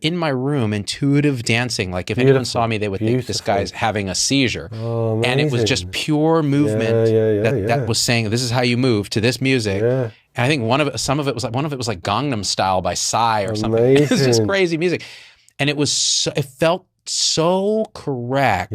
dancing, like if anyone saw me, they would think this guy's having a seizure. And it was just pure movement that was saying, this is how you move to this music. And I think one of it was like Gangnam Style by Psy or something. It was just crazy music. And it felt so correct.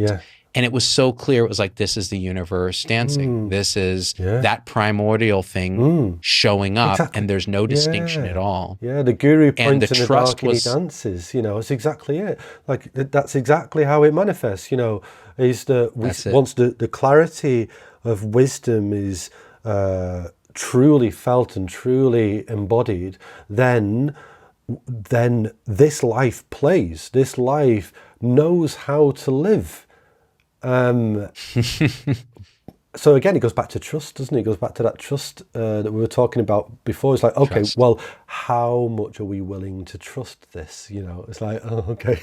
And it was so clear. It was like, this is the universe dancing. This is that primordial thing showing up, and there's no distinction at all. The guru points in the dark and he dances. It's exactly it. Like that's exactly how it manifests. Is that once the clarity of wisdom is truly felt and truly embodied, then this life plays. This life knows how to live. So again, it goes back to trust, doesn't it? It goes back to that trust that we were talking about before. It's like, okay, well, how much are we willing to trust this? It's like, oh, okay,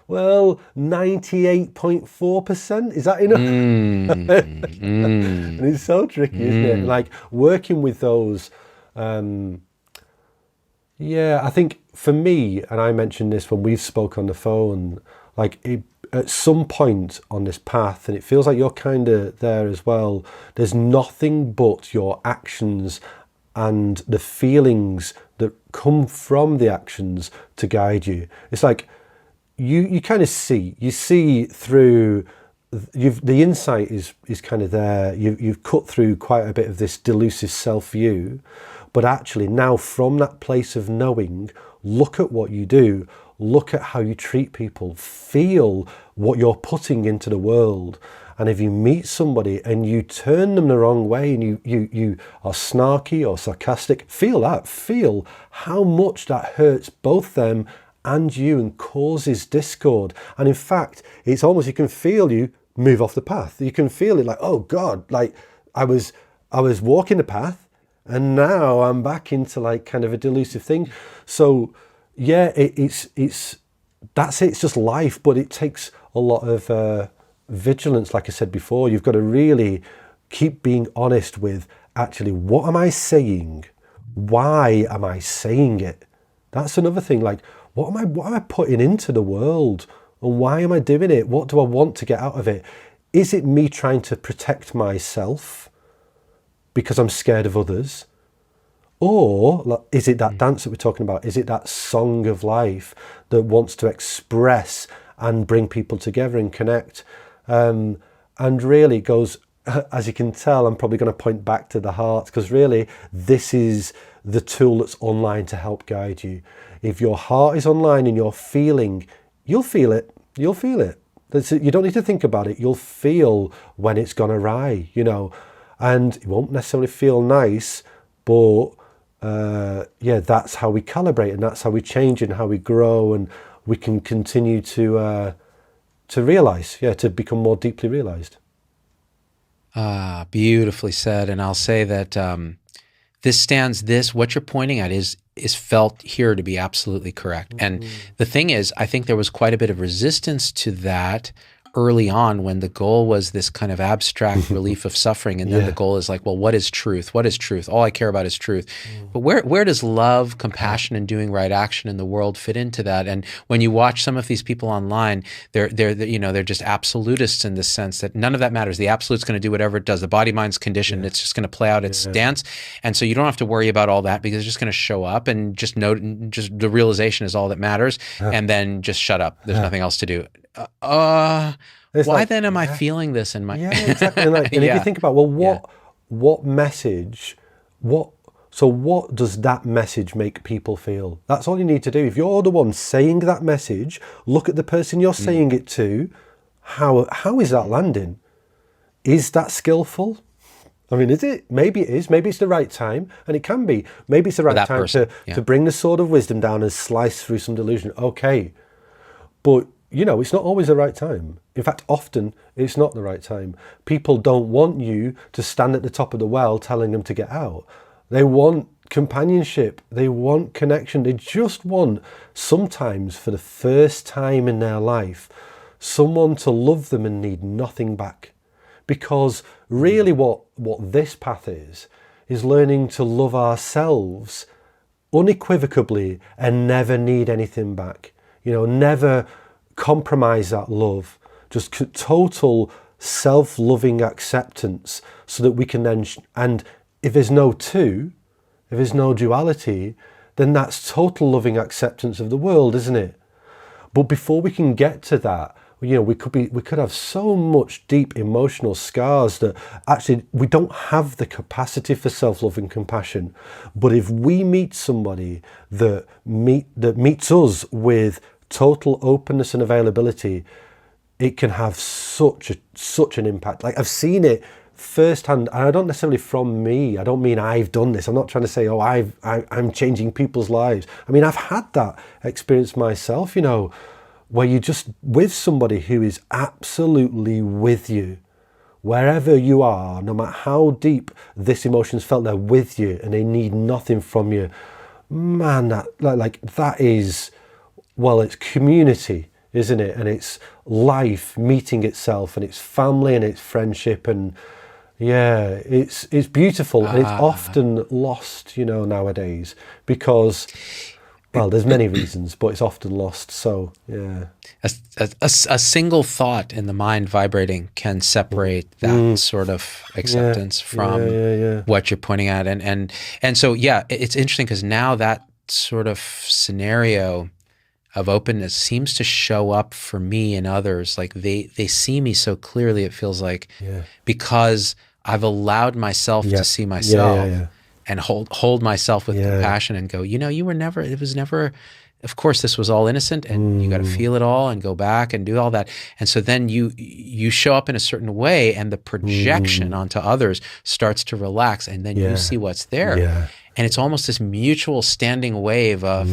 well, 98.4%, is that enough? And it's so tricky, isn't it? Like working with those, I think for me, and I mentioned this when we've spoke on the phone, like at some point on this path, and it feels like you're kind of there as well, there's nothing but your actions and the feelings that come from the actions to guide you. It's like you kind of see through, the insight is kind of there. You've cut through quite a bit of this delusive self-view, but actually now from that place of knowing, look at what you do. Look at how you treat people, feel what you're putting into the world. And if you meet somebody and you turn them the wrong way and you are snarky or sarcastic, feel that. Feel how much that hurts both them and you and causes discord. And in fact, it's almost, you can feel you move off the path. You can feel it like, oh God, like I was walking the path and now I'm back into like kind of a delusive thing. So yeah, it's that's it. It's just life, but it takes a lot of vigilance. Like I said before, you've got to really keep being honest with actually, what am I saying? Why am I saying it? That's another thing. Like, what am I putting into the world, and why am I doing it? What do I want to get out of it? Is it me trying to protect myself because I'm scared of others? Or is it that dance that we're talking about? Is it that song of life that wants to express and bring people together and connect? And really it goes, as you can tell, I'm probably going to point back to the heart, because really this is the tool that's online to help guide you. If your heart is online and you're feeling, you'll feel it. You'll feel it. You don't need to think about it. You'll feel when it's gone awry, and it won't necessarily feel nice, but that's how we calibrate, and that's how we change and how we grow, and we can continue to realize, to become more deeply realized. Beautifully said. And I'll say that what you're pointing at is felt here to be absolutely correct. And the thing is, I think there was quite a bit of resistance to that early on, when the goal was this kind of abstract relief of suffering, and then the goal is like, well, what is truth? What is truth? All I care about is truth. But where does love, compassion, and doing right action in the world fit into that? And when you watch some of these people online, they're just absolutists in the sense that none of that matters. The absolute's going to do whatever it does. The body mind's conditioned. It's just going to play out its dance, and so you don't have to worry about all that, because it's just going to show up, and just the realization is all that matters, and then just shut up. There's nothing else to do. Why like, then am I feeling this in my... Exactly. And if you think about, well, what message, what does that message make people feel? That's all you need to do. If you're the one saying that message, look at the person you're saying it to. How is that landing? Is that skillful? I mean, is it? Maybe it is. Maybe it's the right time, and it can be. Maybe it's the right time to bring the sword of wisdom down and slice through some delusion. Okay. But it's not always the right time. In fact, often it's not the right time. People don't want you to stand at the top of the well telling them to get out. They want companionship. They want connection. They just want, sometimes for the first time in their life, someone to love them and need nothing back. Because really what this path is learning to love ourselves unequivocally and never need anything back. Never compromise that love, just total self-loving acceptance, so that we can then and if there's no duality, then that's total loving acceptance of the world, isn't it? But before we can get to that, we could have so much deep emotional scars that actually we don't have the capacity for self-love and compassion. But if we meet somebody that meets us with total openness and availability, it can have such an impact. Like, I've seen it firsthand, and I don't necessarily from me. I don't mean I've done this. I'm not trying to say, I'm changing people's lives. I mean, I've had that experience myself, where you're just with somebody who is absolutely with you. Wherever you are, no matter how deep this emotion's felt, they're with you and they need nothing from you. Man, that is... Well, it's community, isn't it? And it's life meeting itself, and it's family, and it's friendship, and it's beautiful, and it's often lost, nowadays, because, well, there's many reasons, but it's often lost. So a single thought in the mind vibrating can separate that sort of acceptance from what you're pointing at, and so it's interesting, because now that sort of scenario of openness seems to show up for me and others. Like they see me so clearly, it feels like, because I've allowed myself to see myself and hold myself with compassion and go, you were never, it was never, of course, this was all innocent, and you got to feel it all and go back and do all that. And so then you show up in a certain way, and the projection onto others starts to relax, and then you see what's there. And it's almost this mutual standing wave of,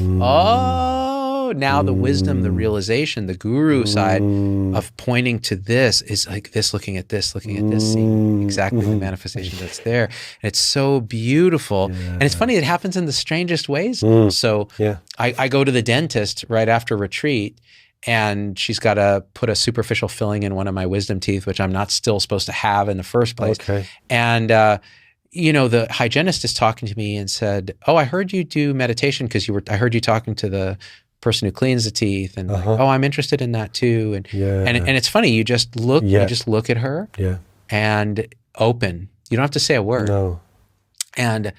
now the wisdom, the realization, the guru side of pointing to this is like this, looking at this, seeing exactly the manifestation that's there. And it's so beautiful. And it's funny, it happens in the strangest ways. So I go to the dentist right after retreat, and she's got to put a superficial filling in one of my wisdom teeth, which I'm not still supposed to have in the first place. And the hygienist is talking to me and said, "Oh, I heard you do meditation, because I heard you talking to the person who cleans the teeth, and like, I'm interested in that too." And it's funny, you just look at her and open. You don't have to say a word. No. And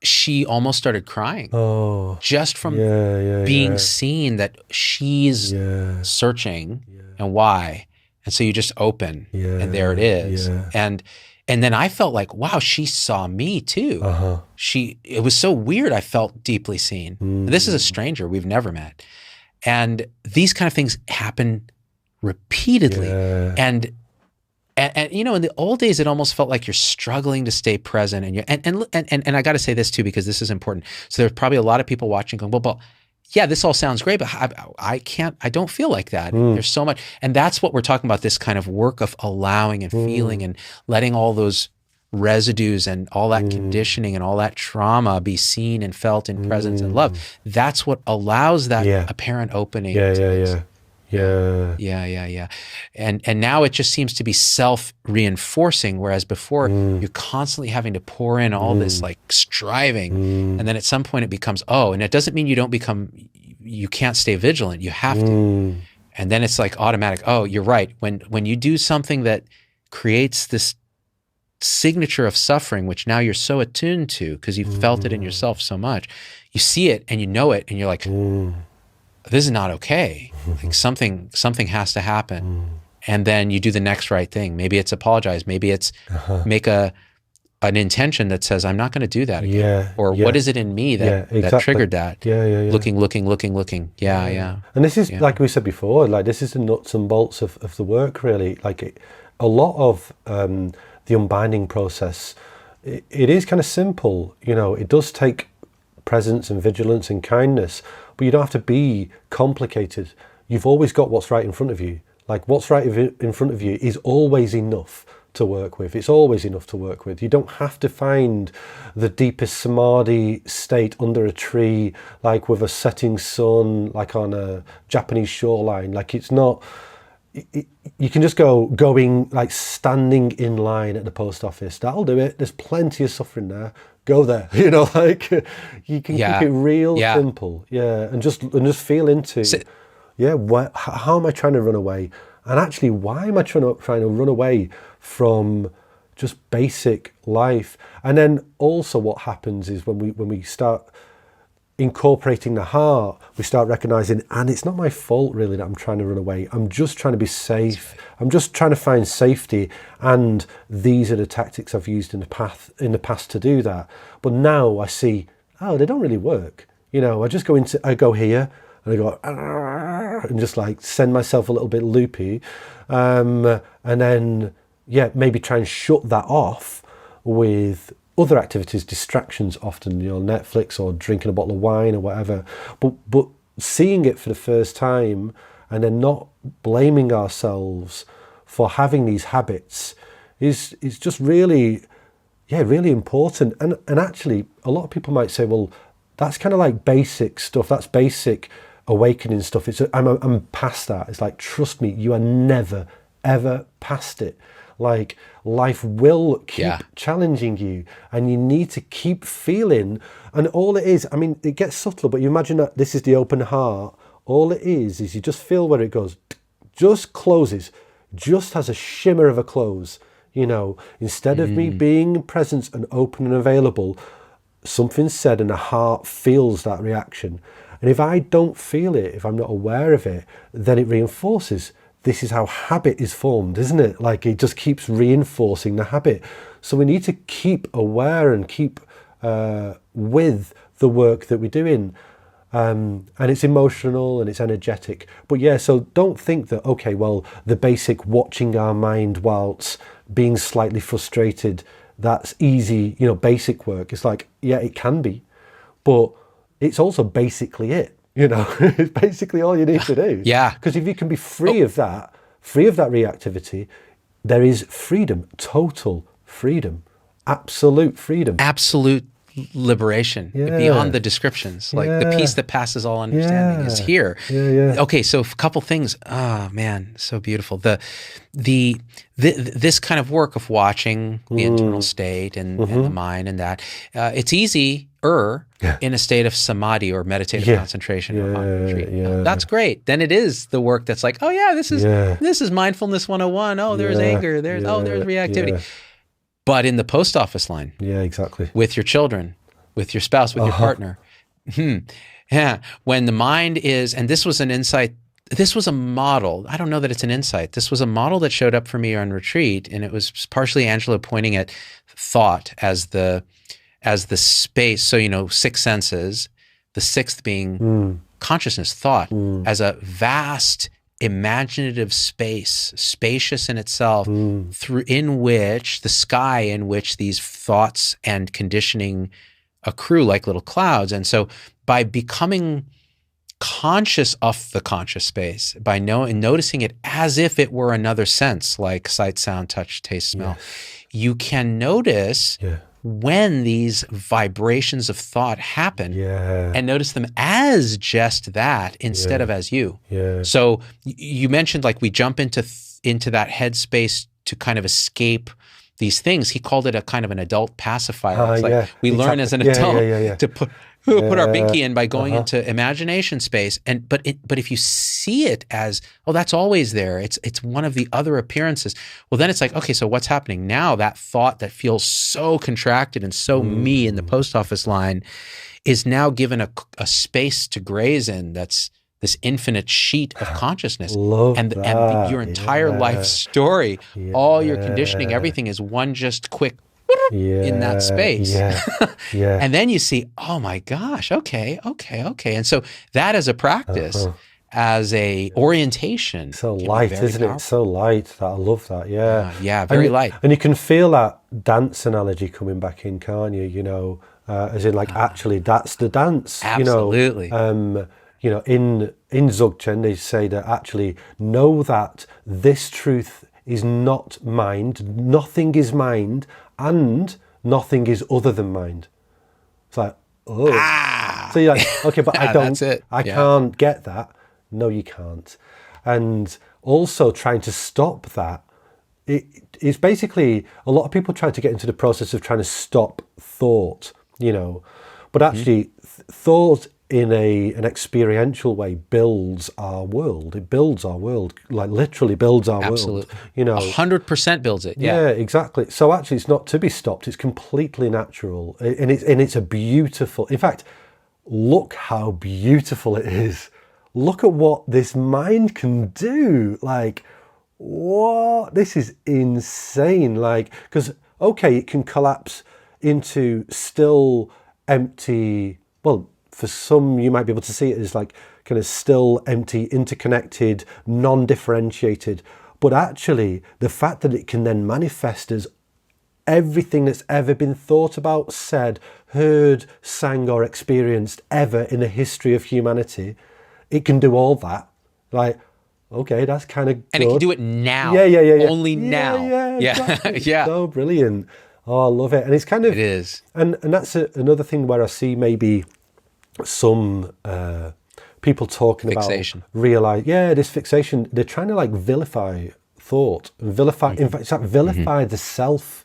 she almost started crying. Just from being seen that she's searching and why. And so you just open, and there it is. And then I felt like, wow, she saw me too. It was so weird. I felt deeply seen. This is a stranger we've never met. And these kind of things happen repeatedly. And in the old days, it almost felt like you're struggling to stay present. And I got to say this too, because this is important. So there's probably a lot of people watching going, well, yeah, this all sounds great, but I don't feel like that. There's so much. And that's what we're talking about, this kind of work of allowing and feeling and letting all those residues and all that conditioning and all that trauma be seen and felt in presence and love. That's what allows that apparent opening. Yeah. And now it just seems to be self-reinforcing, whereas before you're constantly having to pour in all this like striving, and then at some point it becomes, and it doesn't mean you can't stay vigilant. You have to. And then it's like automatic. Oh, you're right. When you do something that creates this signature of suffering, which now you're so attuned to because you've felt it in yourself so much, you see it and you know it, and you're like, this is not okay. Like something has to happen. And then you do the next right thing. Maybe it's apologize. Maybe it's make an intention that says, I'm not going to do that again. Or what is it in me that triggered that? Looking. Yeah. And this is, like we said before, like this is the nuts and bolts of the work, really. Like a lot of the unbinding process, it is kind of simple. It does take presence and vigilance and kindness, but you don't have to be complicated. You've always got what's right in front of you. Like what's right in front of you is always enough to work with. It's always enough to work with. You don't have to find the deepest samadhi state under a tree, like with a setting sun, like on a Japanese shoreline. Like it's not, you can just going like standing in line at the post office. That'll do it. There's plenty of suffering there. Go there. Like you can keep it real simple. And just feel into how am I trying to run away? And actually, why am I trying to run away from just basic life? And then also what happens is when we start incorporating the heart, we start recognizing, and it's not my fault really that I'm trying to run away. I'm just trying to be safe. I'm just trying to find safety, and these are the tactics I've used in the past to do that. But now I see, they don't really work. I go here and I go and just like send myself a little bit loopy, and then maybe try and shut that off with other activities, distractions, often Netflix or drinking a bottle of wine or whatever. But seeing it for the first time and then not blaming ourselves for having these habits is just really important. And actually, a lot of people might say, well, that's kind of like basic stuff. That's basic awakening stuff. I'm past that. It's like, trust me, you are never ever past it. Like life will keep challenging you, and you need to keep feeling. And all it is, it gets subtler, but you imagine that this is the open heart. All it is you just feel where it goes, just closes, just has a shimmer of a close. Instead of me being present and open and available, something's said and the heart feels that reaction. And if I don't feel it, if I'm not aware of it, then it reinforces. This is how habit is formed, isn't it? Like it just keeps reinforcing the habit. So we need to keep aware and keep with the work that we're doing. And it's emotional and it's energetic. But so don't think that, okay, well, the basic watching our mind whilst being slightly frustrated, that's easy, basic work. It's like, it can be, but it's also basically it. It's basically all you need to do. Because if you can be free of that reactivity, there is freedom, total freedom, absolute freedom. Absolute liberation beyond the descriptions. Like the peace that passes all understanding is here. Okay, so a couple things. Oh man, so beautiful. This kind of work of watching the internal state and the mind and that, it's easier in a state of samadhi or meditative concentration or retreat. That's great. Then it is the work that's like, this is mindfulness 101. Oh, there's anger. There's reactivity. But in the post office line, exactly, with your children, with your spouse, with your partner, when the mind is, and this was an insight. This was a model. I don't know that it's an insight. This was a model that showed up for me on retreat, and it was partially Angela pointing at thought as the space. So 6 senses, the 6th being consciousness, thought, as a vast imaginative space, spacious in itself, in which the sky in which these thoughts and conditioning accrue like little clouds. And so by becoming conscious of the conscious space by noticing it as if it were another sense, like sight, sound, touch, taste, smell, you can notice when these vibrations of thought happen and notice them as just that instead of as you. So you mentioned like we jump into that headspace to kind of escape these things. He called it a kind of an adult pacifier. It's like we learn as an adult to put our binky in by going into imagination space. But if you see it as, oh, that's always there, it's one of the other appearances. Well, then it's like, okay, so what's happening now? That thought that feels so contracted and so me in the post office line is now given a space to graze in. That's this infinite sheet of consciousness. And your entire life story, all your conditioning, everything is one just quick in that space. And then you see, oh my gosh, okay. And so that as a practice, as a orientation. So light, isn't it? So light. I love that. Yeah, very light. And you can feel that dance analogy coming back in, can't you? You know, as in like, actually, that's the dance. Absolutely. You know, in Dzogchen, they say that actually know that this truth is not mind, nothing is mind, and nothing is other than mind. It's like, oh. So you're like, okay, but I can't get that. No, you can't. And also trying to stop that, it's basically, a lot of people try to get into the process of trying to stop thought, you know, but actually thought in an experiential way builds our world. It builds our world, like literally builds our world. You know, 100% builds it. Yeah, exactly. So actually, it's not to be stopped. It's completely natural, and it's a beautiful. In fact, look how beautiful it is. Look at what this mind can do. Like, what? This is insane. Like, because okay, it can collapse into still empty. Well, for some, you might be able to see it as like kind of still empty, interconnected, non-differentiated. But actually, the fact that it can then manifest as everything that's ever been thought about, said, heard, sang, or experienced ever in the history of humanity, it can do all that. Like, okay, that's kind of good. And it can do it now. Yeah. Only now. Exactly. Yeah. So brilliant. Oh, I love it. And it's kind of... It is. And that's another thing where I see maybe some people talking fixation. About this fixation. They're trying to like vilify thought, in fact, it's like vilify the self.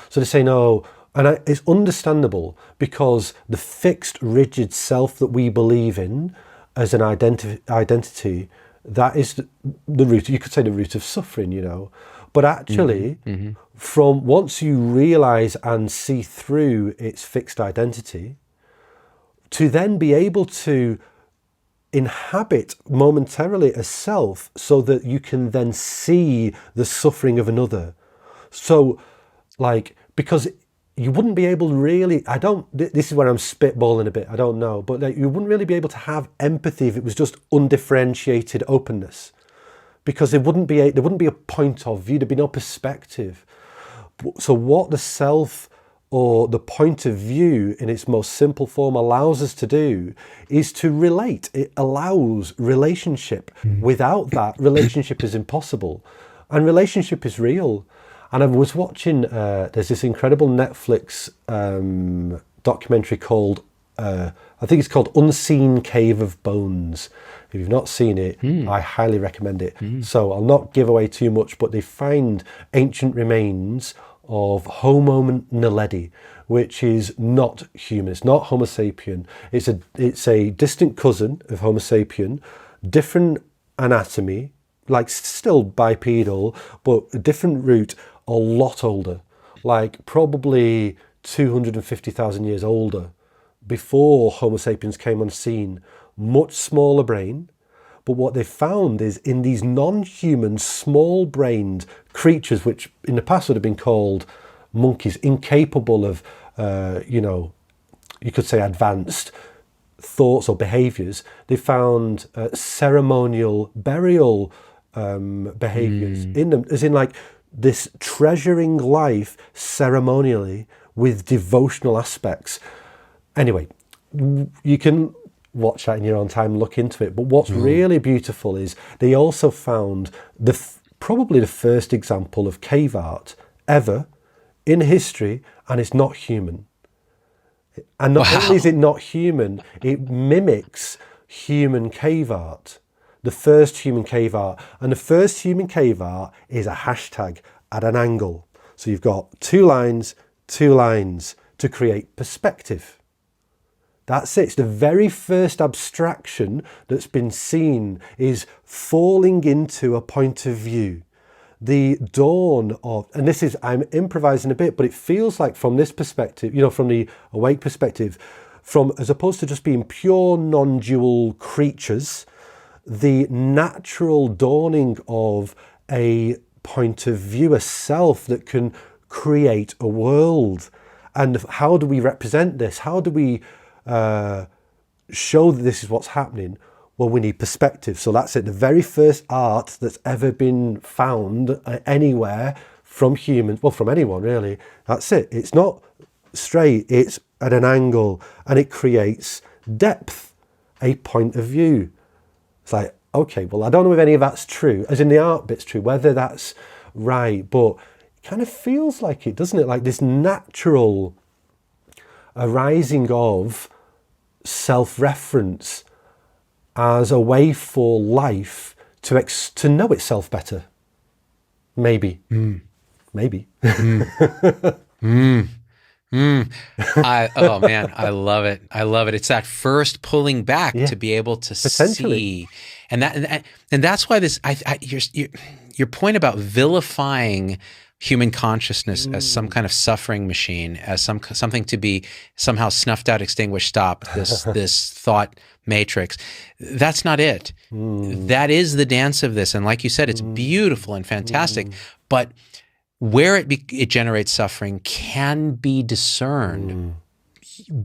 So they say no, and it's understandable because the fixed, rigid self that we believe in as an identity, that is the root. You could say the root of suffering, you know. But actually, from once you realize and see through its fixed identity, to then be able to inhabit momentarily a self so that you can then see the suffering of another. So, like, because you wouldn't be able to really, this is where I'm spitballing a bit, I don't know, but like, you wouldn't really be able to have empathy if it was just undifferentiated openness, because there wouldn't be a point of view, there'd be no perspective. So what the self or the point of view in its most simple form allows us to do is to relate. It allows relationship. Without that, relationship is impossible. And relationship is real. And I was watching, there's this incredible Netflix documentary called, I think it's called Unseen Cave of Bones. If you've not seen it, I highly recommend it. So I'll not give away too much, but they find ancient remains of Homo naledi, which is not human. It's not Homo sapien. It's a distant cousin of Homo sapien, different anatomy, like still bipedal, but a different root, a lot older, like probably 250,000 years older before Homo sapiens came on scene. Much smaller brain. But what they found is in these non-human, small-brained creatures, which in the past would have been called monkeys, incapable of, you could say advanced thoughts or behaviours, they found ceremonial burial behaviours in them, as in like this treasuring life ceremonially with devotional aspects. Anyway, you can watch that in your own time, look into it. But what's really beautiful is they also found probably the first example of cave art ever in history, and it's not human. And not only is it not human, it mimics human cave art. The first human cave art. And the first human cave art is a hashtag at an angle. So you've got two lines to create perspective. That's it. It's the very first abstraction that's been seen is falling into a point of view. The dawn of, and this is, I'm improvising a bit, but it feels like from this perspective, from the awake perspective, as opposed to just being pure non-dual creatures, the natural dawning of a point of view, a self that can create a world. And how do we represent this? How do we show that this is what's happening? Well, we need perspective. So that's it. The very first art that's ever been found anywhere from humans, well, from anyone really. That's it. It's not straight, it's at an angle, and it creates depth, a point of view. It's like, okay, well, I don't know if any of that's true, as in the art bit's true, whether that's right, but it kind of feels like it, doesn't it? Like this natural arising of self-reference as a way for life to know itself better. Maybe. Maybe. Oh man, I love it. I love it. It's that first pulling back to be able to see, and that's why this. Your point about vilifying human consciousness as some kind of suffering machine, as something to be somehow snuffed out, extinguished, stopped. This thought matrix. That's not it. That is the dance of this, and like you said, it's beautiful and fantastic, but where it generates suffering can be discerned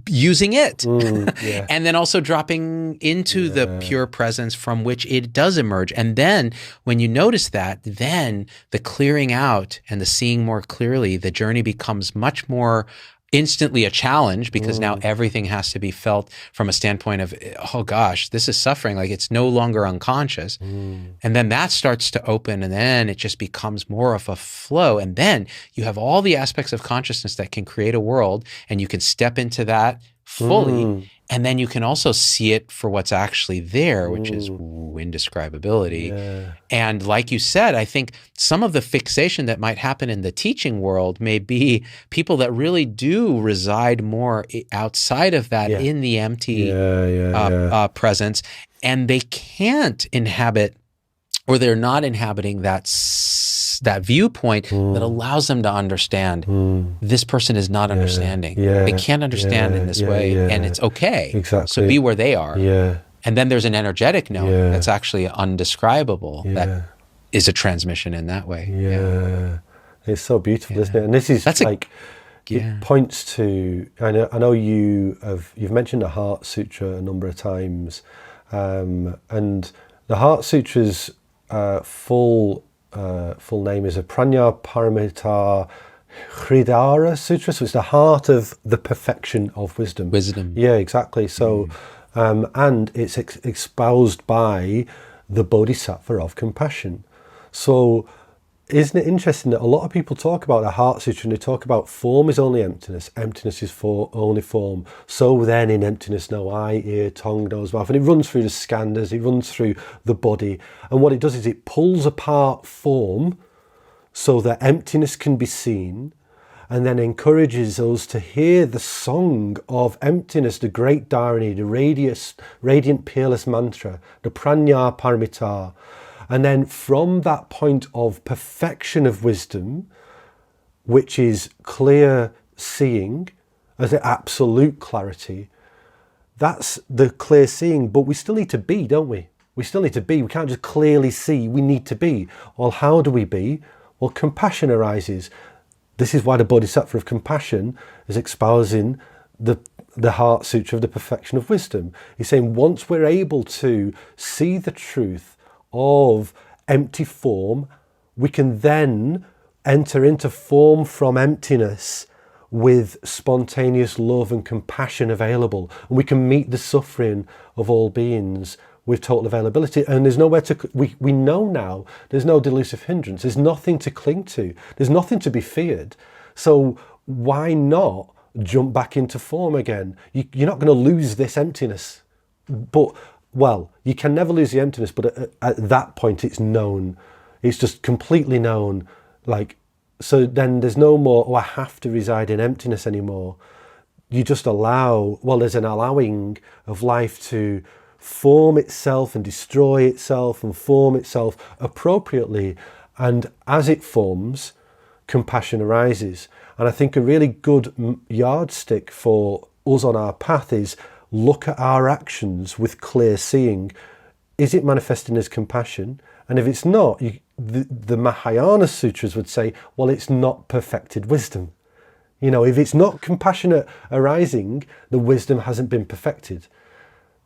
using it. And then also dropping into the pure presence from which it does emerge. And then when you notice that, then the clearing out and the seeing more clearly, the journey becomes much more instantly a challenge, because now everything has to be felt from a standpoint of, oh gosh, this is suffering, like it's no longer unconscious. And then that starts to open, and then it just becomes more of a flow. And then you have all the aspects of consciousness that can create a world, and you can step into that fully. And then you can also see it for what's actually there, which is indescribability. And like you said, I think some of the fixation that might happen in the teaching world may be people that really do reside more outside of that in the empty presence, and they can't inhabit, or they're not inhabiting that viewpoint that allows them to understand this person is not understanding. They can't understand in this way, and it's okay. Exactly. So be where they are. And then there's an energetic knowing that's actually undescribable, that is a transmission in that way. It's so beautiful, isn't it? And this is it points to, I know you've mentioned the Heart Sutra a number of times, and the Heart Sutra's full name is a Prajna Paramita Hridaya Sutra. So it's the heart of the perfection of wisdom. Yeah, exactly. So, and it's espoused by the Bodhisattva of compassion. So isn't it interesting that a lot of people talk about the Heart Sutra and they talk about form is only emptiness, emptiness is only form. So then in emptiness no eye, ear, tongue, nose, mouth. And it runs through the skandhas, it runs through the body. And what it does is it pulls apart form so that emptiness can be seen, and then encourages us to hear the song of emptiness, the great dharani, the radiant peerless mantra, the Prajna Paramita. And then from that point of perfection of wisdom, which is clear seeing as the absolute clarity, that's the clear seeing, but we still need to be, don't we? We still need to be. We can't just clearly see, we need to be. Well, how do we be? Well, compassion arises. This is why the Bodhisattva of compassion is espousing the Heart Sutra of the perfection of wisdom. He's saying once we're able to see the truth of empty form, we can then enter into form from emptiness, with spontaneous love and compassion available. And we can meet the suffering of all beings with total availability. And there's nowhere to, we know now, there's no delusive hindrance. There's nothing to cling to. There's nothing to be feared. So why not jump back into form again? You're not going to lose this emptiness. But, well, you can never lose the emptiness, but at that point it's known. It's just completely known. Like, so then there's no more, oh, I have to reside in emptiness anymore. You just allow, well, there's an allowing of life to form itself and destroy itself and form itself appropriately. And as it forms, compassion arises. And I think a really good yardstick for us on our path is look at our actions with clear seeing. Is it manifesting as compassion? And if it's not, the Mahayana sutras would say, well, it's not perfected wisdom. You know, if it's not compassionate arising, the wisdom hasn't been perfected.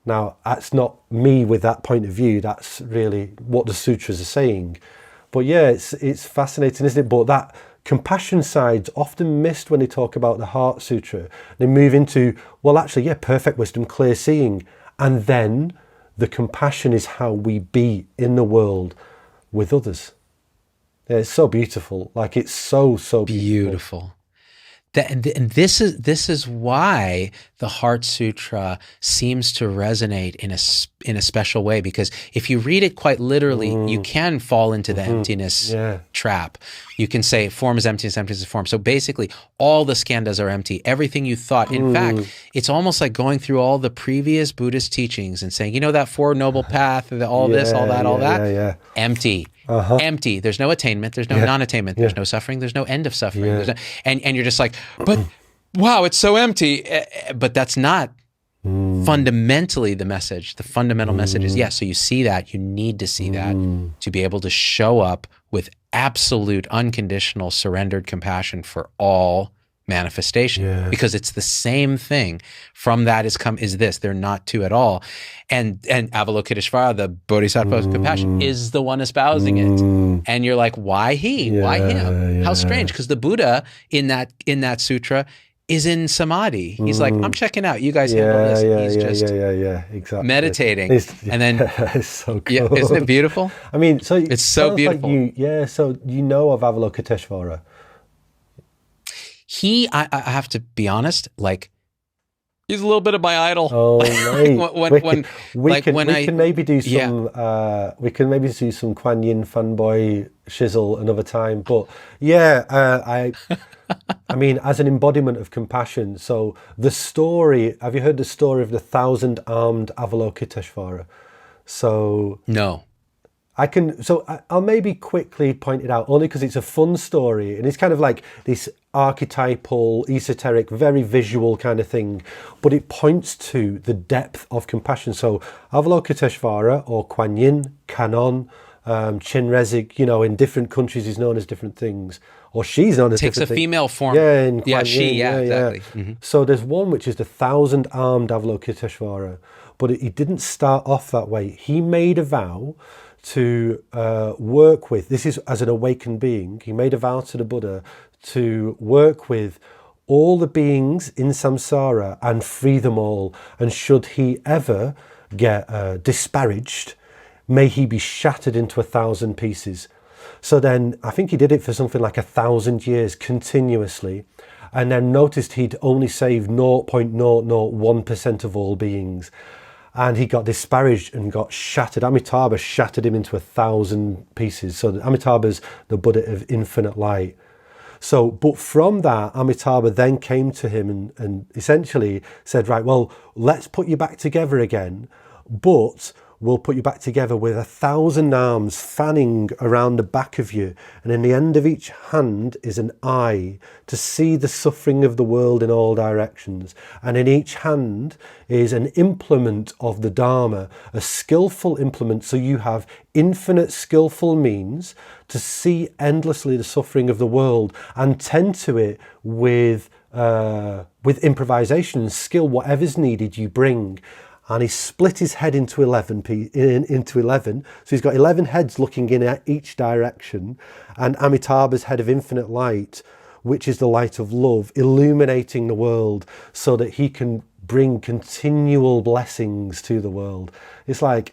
Now, that's not me with that point of view. That's really what the sutras are saying. But yeah, it's fascinating, isn't it? But that compassion side's often missed when they talk about the Heart Sutra. They move into, well, actually, yeah, perfect wisdom, clear seeing. And then the compassion is how we be in the world with others. Yeah, it's so beautiful. Like, it's so beautiful. And this is why the Heart Sutra seems to resonate in a special way, because if you read it quite literally, you can fall into the emptiness trap. You can say form is emptiness, emptiness is form. So basically, all the skandhas are empty. Everything you thought. In fact, it's almost like going through all the previous Buddhist teachings and saying, you know, that Four Noble Path, all this, all that, empty. Empty. There's no attainment. There's no non-attainment. There's no suffering. There's no end of suffering. And you're just like, but wow, it's so empty. But that's not fundamentally the message. The fundamental message is, yes, so you see that. You need to see that to be able to show up with absolute, unconditional, surrendered compassion for all manifestation, because it's the same thing. From that is this. They're not two at all. And Avalokiteshvara, the Bodhisattva of compassion, is the one espousing it. And you're like, why he? Why him? How strange, because the Buddha in that sutra is in samadhi. He's like, I'm checking out. You guys handle this. He's just exactly. meditating. And then it's so cool. Yeah, isn't it beautiful? I mean, so it's so beautiful. Like so you know of Avalokiteshvara. I have to be honest, like, he's a little bit of my idol. Oh, right. We can maybe do some Kuan Yin fanboy shizzle another time. But I mean, as an embodiment of compassion. So the story, have you heard the story of the 1,000-armed Avalokiteshvara? So no. I'll maybe quickly point it out, only because it's a fun story, and it's kind of like this archetypal, esoteric, very visual kind of thing, but it points to the depth of compassion. So Avalokiteshvara, or Kuan Yin, Kanon, Chenrezig, in different countries is known as different things, or she's known as takes different things. Takes a female form. In Kuan Yin, exactly. Mm-hmm. So there's one which is the 1,000-armed Avalokiteshvara, but he didn't start off that way. He made a vow to work with, this is as an awakened being, he made a vow to the Buddha to work with all the beings in samsara and free them all. And should he ever get disparaged, may he be shattered into 1,000 pieces. So then I think he did it for something like 1,000 years continuously, and then noticed he'd only saved 0.001% of all beings. And he got disparaged and got shattered. Amitabha shattered him into 1,000 pieces. So Amitabha's the Buddha of infinite light. So, but from that, Amitabha then came to him and essentially said, right, well, let's put you back together again, but we'll put you back together with 1,000 arms fanning around the back of you. And in the end of each hand is an eye to see the suffering of the world in all directions. And in each hand is an implement of the Dharma, a skillful implement. So you have infinite skillful means to see endlessly the suffering of the world and tend to it with improvisation and skill. Whatever's needed, you bring. And he split his head into 11. So he's got 11 heads looking in at each direction. And Amitabha's head of infinite light which is the light of love, illuminating the world so that he can bring continual blessings to the world. It's like,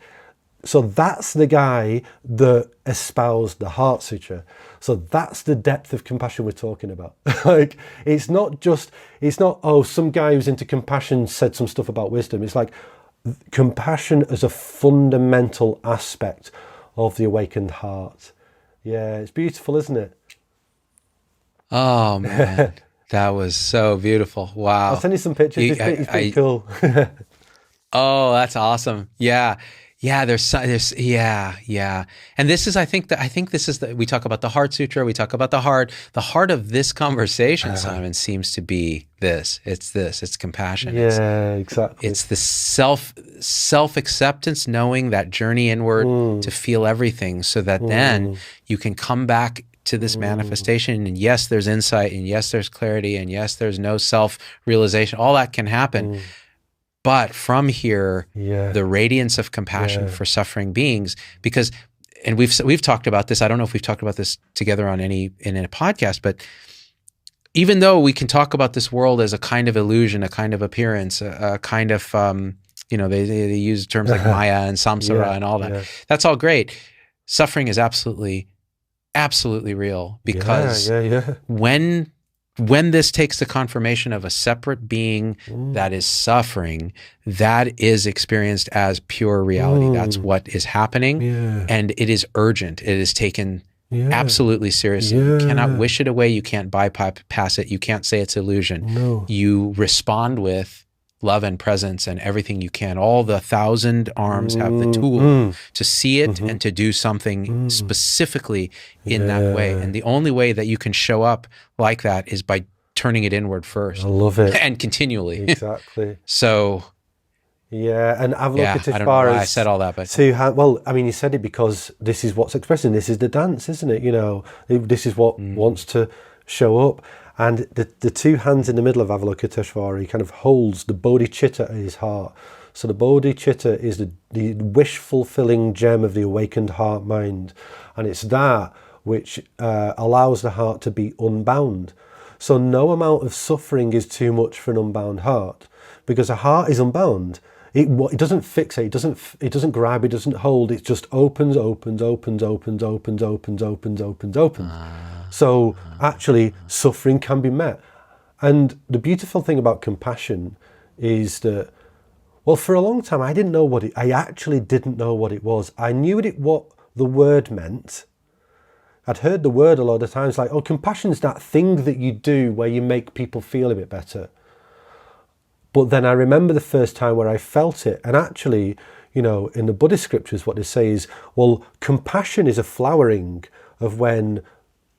so that's the guy that espoused the Heart Sutra. So that's the depth of compassion we're talking about. Like, it's not, oh, some guy who's into compassion said some stuff about wisdom. It's like compassion as a fundamental aspect of the awakened heart. Yeah, it's beautiful, isn't it? Oh, man. That was so beautiful. Wow. I'll send you some pictures. It's pretty cool. Oh, that's awesome. Yeah. Yeah, yeah. And this is, I think this is we talk about the Heart Sutra, we talk about the heart. The heart of this conversation, Simon, seems to be this. It's compassion. Yeah, exactly. It's the self-acceptance, knowing that journey inward to feel everything, so that then you can come back to this manifestation. And yes, there's insight, and yes, there's clarity, and yes, there's no self-realization. All that can happen. But from here, the radiance of compassion for suffering beings, because, and we've talked about this. I don't know if we've talked about this together in a podcast, but even though we can talk about this world as a kind of illusion, a kind of appearance, a kind of, they use terms like Maya and Samsara and all that. Yeah. That's all great. Suffering is absolutely real, because when this takes the confirmation of a separate being that is suffering, that is experienced as pure reality. That's what is happening. And it is urgent. It is taken absolutely seriously. You cannot wish it away. You can't bypass it. You can't say it's illusion. No. You respond with love and presence and everything you can. All the 1,000 arms have the tool to see it and to do something specifically in that way. And the only way that you can show up like that is by turning it inward first. I love it. And continually. Exactly. So... yeah, and Avalokiteshvara, I don't know why I said all that, but... you said it because this is what's expressing. This is the dance, isn't it? This is what wants to show up. And the two hands in the middle of Avalokiteshvara, he kind of holds the bodhicitta at his heart. So the bodhicitta is the wish-fulfilling gem of the awakened heart-mind. And it's that which allows the heart to be unbound. So no amount of suffering is too much for an unbound heart, because a heart is unbound. It doesn't fixate, it doesn't grab, it doesn't hold, it just opens. So actually, suffering can be met. And the beautiful thing about compassion is that, well, for a long time, I actually didn't know what it was. I knew what the word meant. I'd heard the word a lot of times, like, oh, compassion's that thing that you do where you make people feel a bit better. But then I remember the first time where I felt it. And actually, in the Buddhist scriptures, what they say is, well, compassion is a flowering of when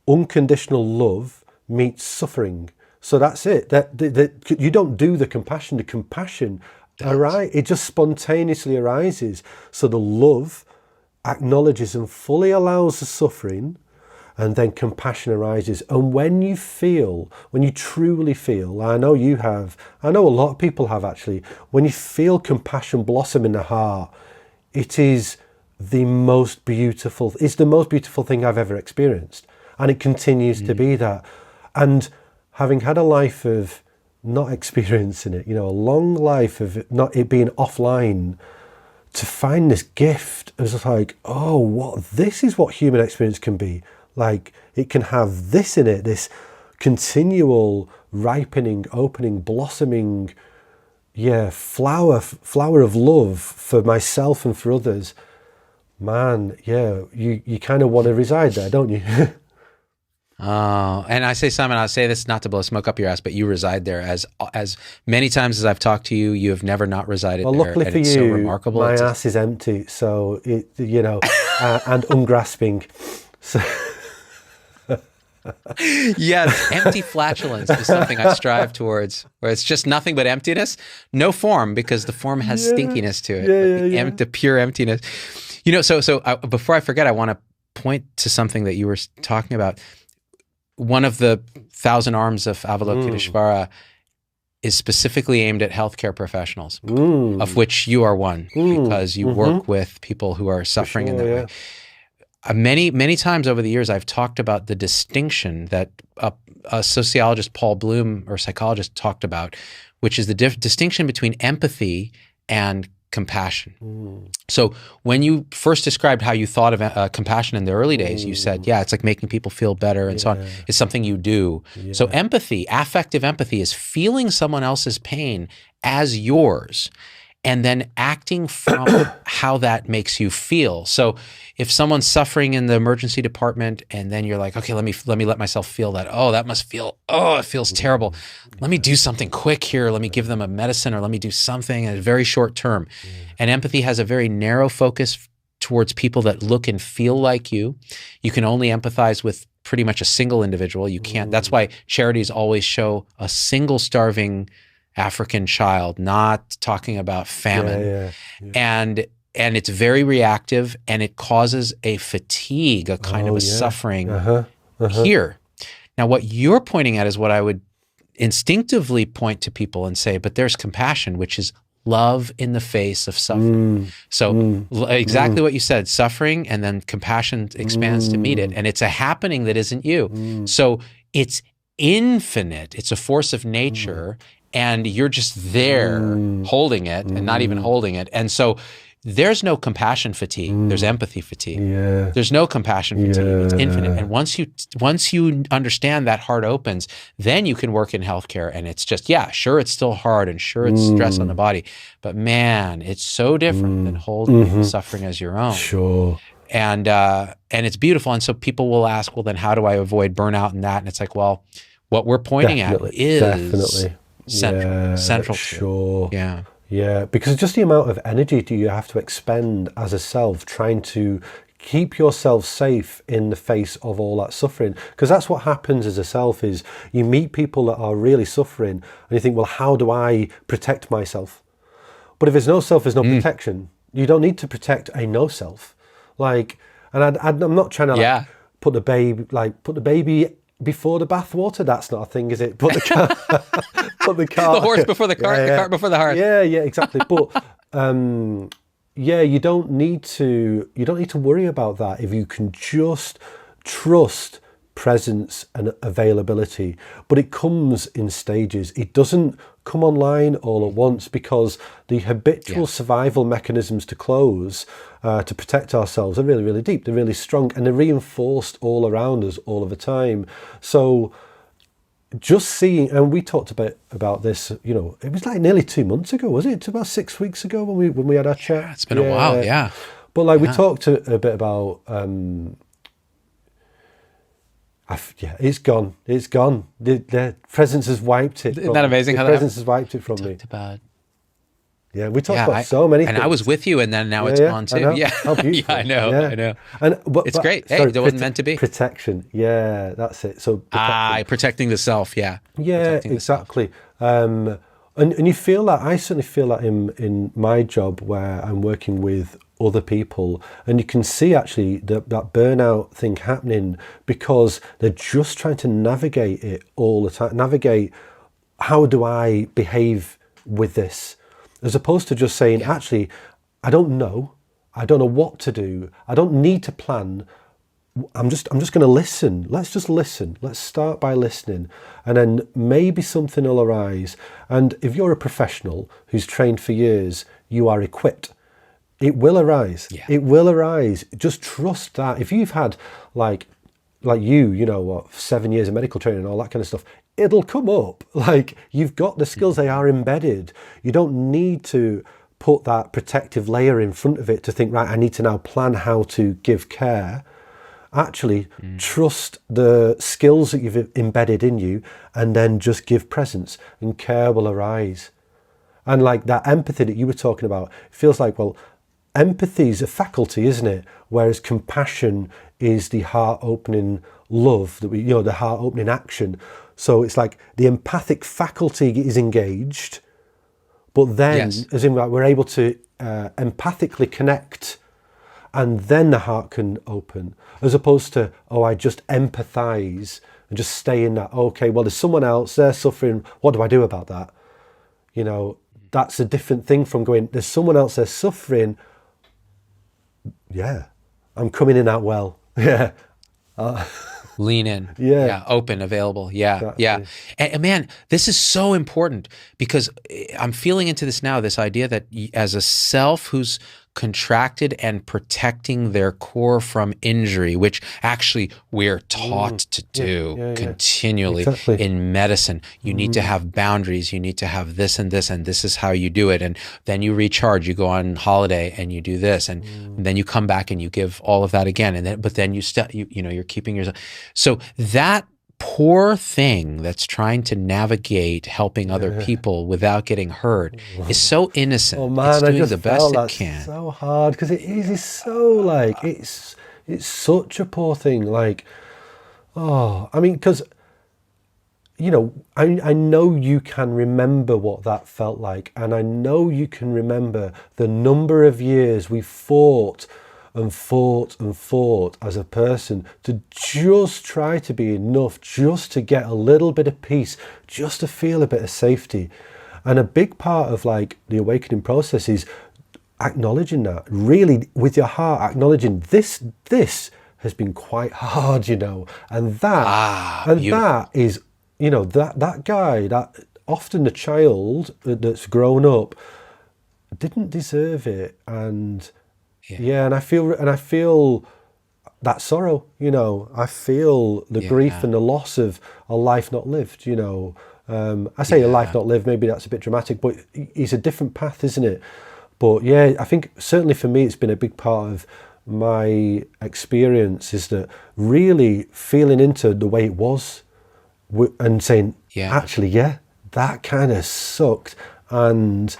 unconditional love meets suffering. So that's it. That you don't do the compassion. The compassion, it just spontaneously arises. So the love acknowledges and fully allows the suffering, and then compassion arises. And when you truly feel, I know you have, I know a lot of people have actually, when you feel compassion blossom in the heart, it is the most beautiful thing I've ever experienced. And it continues to be that. And having had a life of not experiencing it, a long life of it being offline, to find this gift, it was like, oh, this is what human experience can be. Like, it can have this in it, this continual ripening, opening, blossoming, flower of love for myself and for others. Man, you kind of want to reside there, don't you? Oh, and I say, Simon, I'll say this not to blow smoke up your ass, but you reside there as many times as I've talked to you. You have never not resided there. Well, luckily for you, so remarkable. My ass is empty, so it, and ungrasping. So. Yes, empty flatulence is something I strive towards, where it's just nothing but emptiness, no form, because the form has stinkiness to it. The pure emptiness. So before I forget, I want to point to something that you were talking about. One of the 1,000 arms of Avalokiteshvara is specifically aimed at healthcare professionals, of which you are one, because you work with people who are suffering in that way. Many times over the years, I've talked about the distinction that sociologist Paul Bloom, or psychologist, talked about, which is the distinction between empathy and compassion. So when you first described how you thought of compassion in the early days, you said, yeah, it's like making people feel better and so on. It's something you do. So empathy, affective empathy, is feeling someone else's pain as yours and then acting from how that makes you feel. So if someone's suffering in the emergency department and then you're like, okay, let me let myself feel that. Oh, that must feel, it feels terrible. Let me do something quick here. Let me give them a medicine, or let me do something in a very short term. And empathy has a very narrow focus towards people that look and feel like you. You can only empathize with pretty much a single individual. You can't, that's why charities always show a single starving African child, not talking about famine. And it's very reactive, and it causes a fatigue, a kind of a suffering here. Now, what you're pointing at is what I would instinctively point to people and say, but there's compassion, which is love in the face of suffering. Exactly what you said, suffering, and then compassion expands to meet it. And it's a happening that isn't you. So it's infinite. It's a force of nature. And you're just there holding it and not even holding it. And so there's no compassion fatigue. There's empathy fatigue. There's no compassion fatigue. It's infinite. And once you understand that heart opens, then you can work in healthcare. And it's just, sure, it's still hard, and sure, it's stress on the body. But man, it's so different than holding suffering as your own. Sure. And it's beautiful. And so people will ask, well, then how do I avoid burnout and that? And it's like, well, what we're pointing at is central. Sure. Yeah, because just the amount of energy do you have to expend as a self trying to keep yourself safe in the face of all that suffering. Because that's what happens as a self, is you meet people that are really suffering and you think, well, how do I protect myself? But if there's no self, there's no protection. You don't need to protect a no self. Like, and I'm not trying to put the baby before the bathwater. That's not a thing, is it? Put the cart, the horse before the cart, the cart before the heart. Yeah, exactly. But you don't need to worry about that if you can just trust presence and availability. But it comes in stages. It doesn't come online all at once, because the habitual survival mechanisms to close, to protect ourselves, are really, really deep. They're really strong, and they're reinforced all around us all of the time. So just seeing, and we talked about this, it was like nearly 2 months ago, was it? About 6 weeks ago when we had our chat. It's been a while, But we talked a bit about, it's gone. It's gone. The presence has wiped it. Isn't that amazing? The presence has wiped it from me. Yeah, we talked about so many things. And I was with you, and then now it's gone too. How beautiful. I know. It's great. Hey, it wasn't meant to be. Protection. Yeah, that's it. So protecting the self. Yeah, exactly. And you feel that. I certainly feel that in my job, where I'm working with other people, and you can see actually that burnout thing happening, because they're just trying to navigate it all the time. Navigate, how do I behave with this? As opposed to just saying, actually, I don't know what to do. I don't need to plan. I'm just going to listen. Let's just listen. Let's start by listening, and then maybe something will arise. And if you're a professional who's trained for years, you are equipped. It will arise. It will arise. Just trust that. If you've had like 7 years of medical training and all that kind of stuff, it'll come up. Like, you've got the skills, they are embedded. You don't need to put that protective layer in front of it to think, right, I need to now plan how to give care. Actually, trust the skills that you've embedded in you, and then just give presence, and care will arise. And like that empathy that you were talking about, it feels like, well, empathy is a faculty, isn't it? Whereas compassion is the heart-opening love, that the heart-opening action. So it's like the empathic faculty is engaged, but then, as in, like, we're able to empathically connect, and then the heart can open, as opposed to, I just empathize and just stay in that. Okay, well, there's someone else, they're suffering. What do I do about that? That's a different thing from going, there's someone else, they're suffering. Yeah, I'm coming in that well. Yeah. Lean in. Yeah. Yeah. Open, available. Yeah. Exactly. Yeah. And man, this is so important because I'm feeling into this now, this idea that as a self who's contracted and protecting their core from injury, which actually we're taught to do continually Exactly. in medicine. You need to have boundaries. You need to have this, and this is how you do it. And then you recharge, you go on holiday and you do this, and then you come back and you give all of that again. And then, but then you're keeping yourself. So that poor thing that's trying to navigate helping other people without getting hurt is so innocent. Oh man, it's doing I just the best felt it can. so hard because it is. It's so like it's such a poor thing. Like, oh, I mean, because I know you can remember what that felt like, and I know you can remember the number of years we fought and fought and fought as a person to just try to be enough, just to get a little bit of peace, just to feel a bit of safety. And a big part of like the awakening process is acknowledging that, really with your heart, acknowledging this has been quite hard, and that is, that guy, that often the child that's grown up didn't deserve it. And and I feel that sorrow, I feel the grief and the loss of a life not lived, I say a life not lived, maybe that's a bit dramatic, but it's a different path, isn't it? But yeah, I think certainly for me, it's been a big part of my experience is that really feeling into the way it was and saying, actually, that kind of sucked. And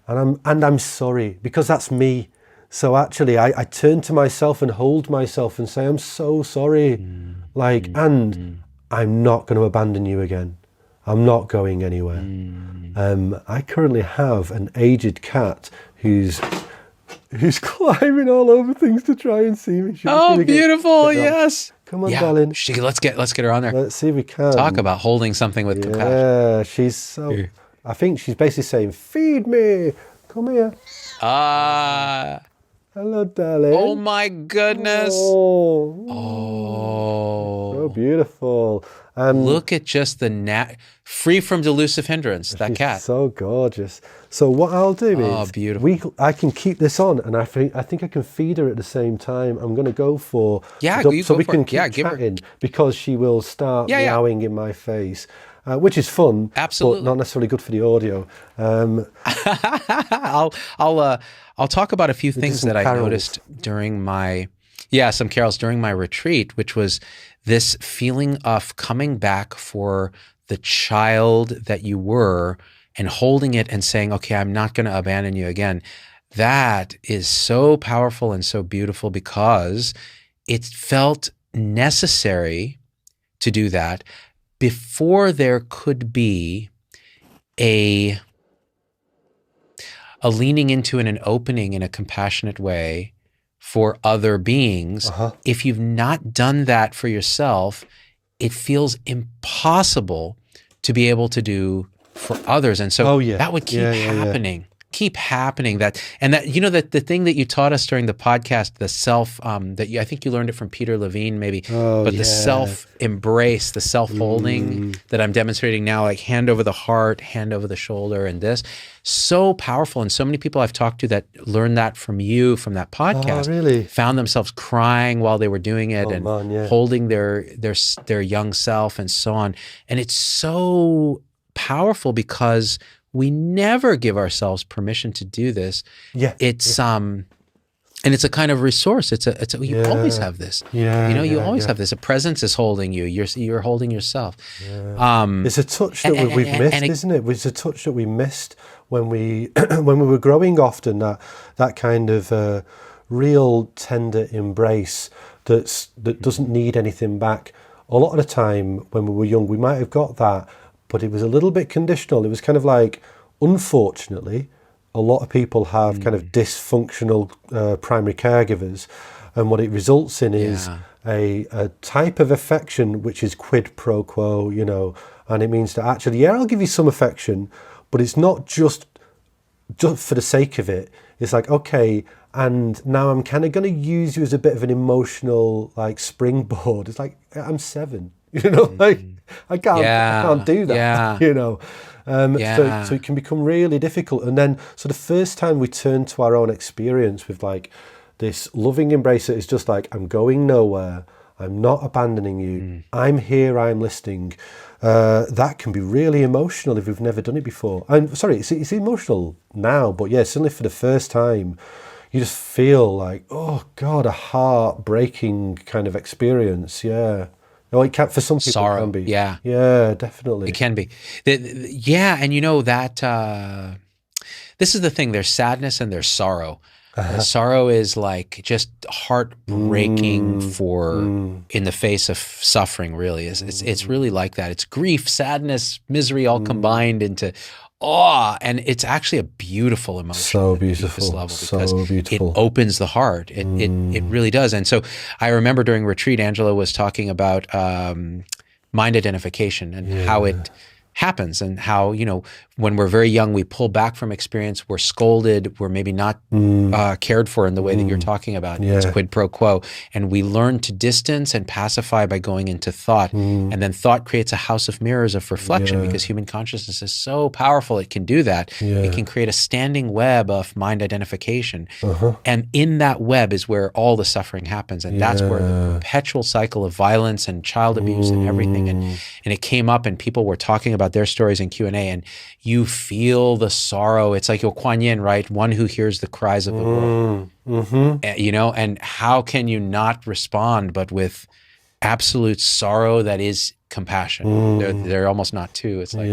I'm sorry, because that's me. So actually, I turn to myself and hold myself and say, I'm so sorry. And I'm not going to abandon you again. I'm not going anywhere. I currently have an aged cat who's climbing all over things to try and see me. Oh, beautiful. Yes. Come on, darling. Let's get her on there. Let's see if we can. Talk about holding something with compassion. Yeah, she's so... I think she's basically saying, feed me. Come here. Hello, darling. Oh my goodness. So beautiful. Look at just free from delusive hindrance, that cat. So gorgeous. So what I'll do is beautiful. I can keep this on, and I think I can feed her at the same time. I'm going to go for so we can keep chatting because she will start meowing in my face. Which is fun, absolutely, but not necessarily good for the audio. I'll talk about a few things that I noticed during some carols during my retreat, which was this feeling of coming back for the child that you were and holding it and saying, okay, I'm not going to abandon you again. That is so powerful and so beautiful because it felt necessary to do that before there could be a leaning into and an opening in a compassionate way for other beings. If you've not done that for yourself, it feels impossible to be able to do for others. And so that would keep happening. Keep happening. That the thing that you taught us during the podcast, the self I think you learned it from Peter Levine maybe, the self embrace, the self holding that I'm demonstrating now, like hand over the heart, hand over the shoulder, and this so powerful. And so many people I've talked to that learned that from you, from that podcast, really found themselves crying while they were doing it holding their young self and so on. And it's so powerful because we never give ourselves permission to do this. It's and it's a kind of resource. You always have this. You always have this. A presence is holding you. You're holding yourself. It's a touch that we've missed, isn't it? It's a touch that we missed when we were growing. Often that kind of real tender embrace that doesn't need anything back. A lot of the time when we were young, we might have got that, but it was a little bit conditional. It was kind of like, unfortunately, a lot of people have kind of dysfunctional primary caregivers, and what it results in is a type of affection which is quid pro quo, and it means that actually, I'll give you some affection, but it's not just for the sake of it. It's like, okay, And now I'm kind of going to use you as a bit of an emotional like springboard. It's like, I'm 7, like I can't do that, So it can become really difficult. And then, so the first time we turn to our own experience with like this loving embrace that is just like, I'm going nowhere, I'm not abandoning you, I'm here, I'm listening. That can be really emotional if we've never done it before. I'm sorry, it's emotional now, but yeah, certainly for the first time, you just feel like, oh God, a heartbreaking kind of experience. Yeah. No, it can, for some people, sorrow. It can be. Yeah. Yeah, definitely. It can be. Yeah. And that, this is the thing, there's sadness and there's sorrow. Sorrow is like just heartbreaking in the face of suffering, really. It's really like that. It's grief, sadness, misery all combined into awe, and it's actually a beautiful emotion. So beautiful, level because so beautiful. It opens the heart. It really does. And so I remember during retreat, Angela was talking about mind identification and how it happens, and how, when we're very young, we pull back from experience, we're scolded, we're maybe not cared for in the way that you're talking about. It's quid pro quo. And we learn to distance and pacify by going into thought. And then thought creates a house of mirrors of reflection, because human consciousness is so powerful, it can do that. It can create a standing web of mind identification. And in that web is where all the suffering happens. And that's where the perpetual cycle of violence and child abuse and everything. And it came up, and people were talking about their stories in Q&A, and you feel the sorrow. It's like Kuan Yin, right? One who hears the cries of the world. And how can you not respond but with absolute sorrow that is compassion? They're almost not two. It's like,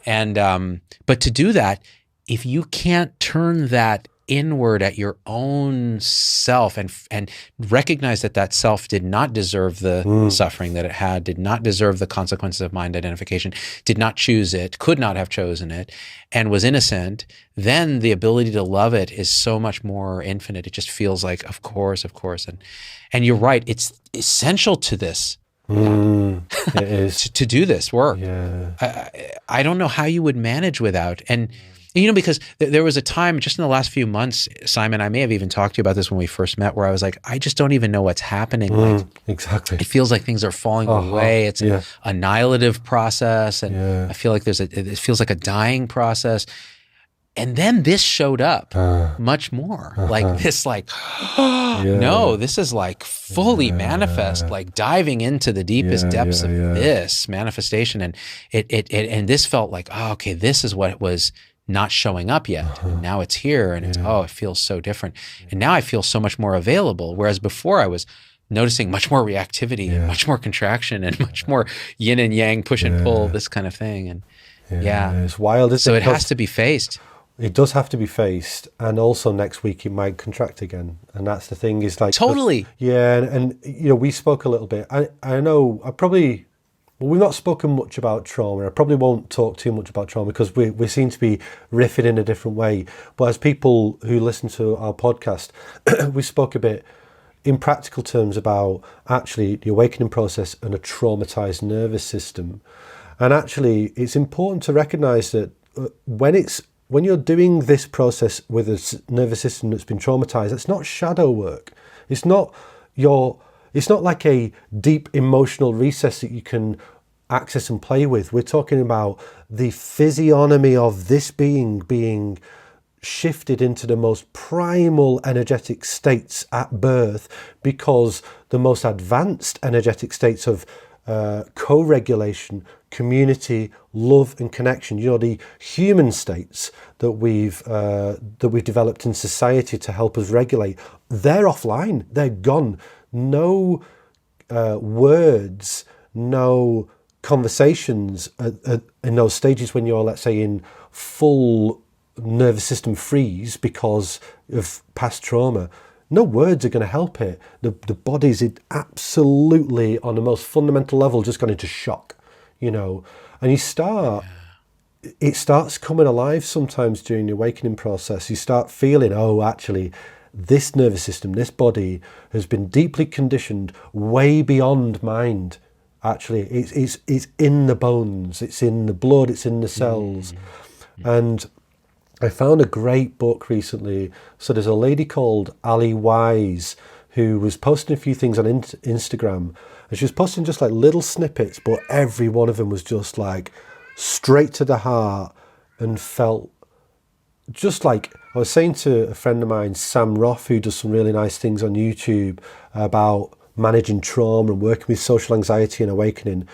And, but to do that, if you can't turn that inward at your own self and recognize that self did not deserve the suffering that it had, did not deserve the consequences of mind identification, did not choose it, could not have chosen it, and was innocent, then the ability to love it is so much more infinite. It just feels like, of course. And you're right, it's essential to this. It is. to do this work. I don't know how you would manage without. And because there was a time just in the last few months, Simon, I may have even talked to you about this when we first met, where I was like, I just don't even know what's happening. Exactly. It feels like things are falling away. It's an annihilative process. And I feel like it feels like a dying process. And then this showed up much more like this, no, this is like fully manifest, like diving into the deepest depths of this manifestation. And and this felt like, okay, this is what it was not showing up yet. And now it's here, and it feels so different. And now I feel so much more available. Whereas before I was noticing much more reactivity and much more contraction and much more yin and yang, push and pull, this kind of thing. And it's wild. So it has to be faced. It does have to be faced, and also next week it might contract again, and that's the thing. Is like totally, and we spoke a little bit. I know we've not spoken much about trauma. I probably won't talk too much about trauma because we seem to be riffing in a different way. But as people who listen to our podcast, we spoke a bit in practical terms about actually the awakening process and a traumatized nervous system, and actually it's important to recognize that when you're doing this process with a nervous system that's been traumatized, it's not shadow work. It's not like a deep emotional recess that you can access and play with. We're talking about the physiognomy of this being shifted into the most primal energetic states at birth, because the most advanced energetic states of co-regulation, community, love and connection, the human states that we've developed in society to help us regulate, they're offline, they're gone. No words, no conversations in those stages when you're, let's say, in full nervous system freeze because of past trauma. No words are going to help it. The body's absolutely, on the most fundamental level, just gone into shock, and it starts coming alive sometimes during the awakening process. You start feeling, actually, this nervous system, this body has been deeply conditioned way beyond mind. Actually, it's in the bones, it's in the blood, it's in the cells. And I found a great book recently. So there's a lady called Ali Wise who was posting a few things on Instagram, and she was posting just like little snippets, but every one of them was just like straight to the heart and felt just like, I was saying to a friend of mine, Sam Roth, who does some really nice things on YouTube about managing trauma and working with social anxiety and awakening.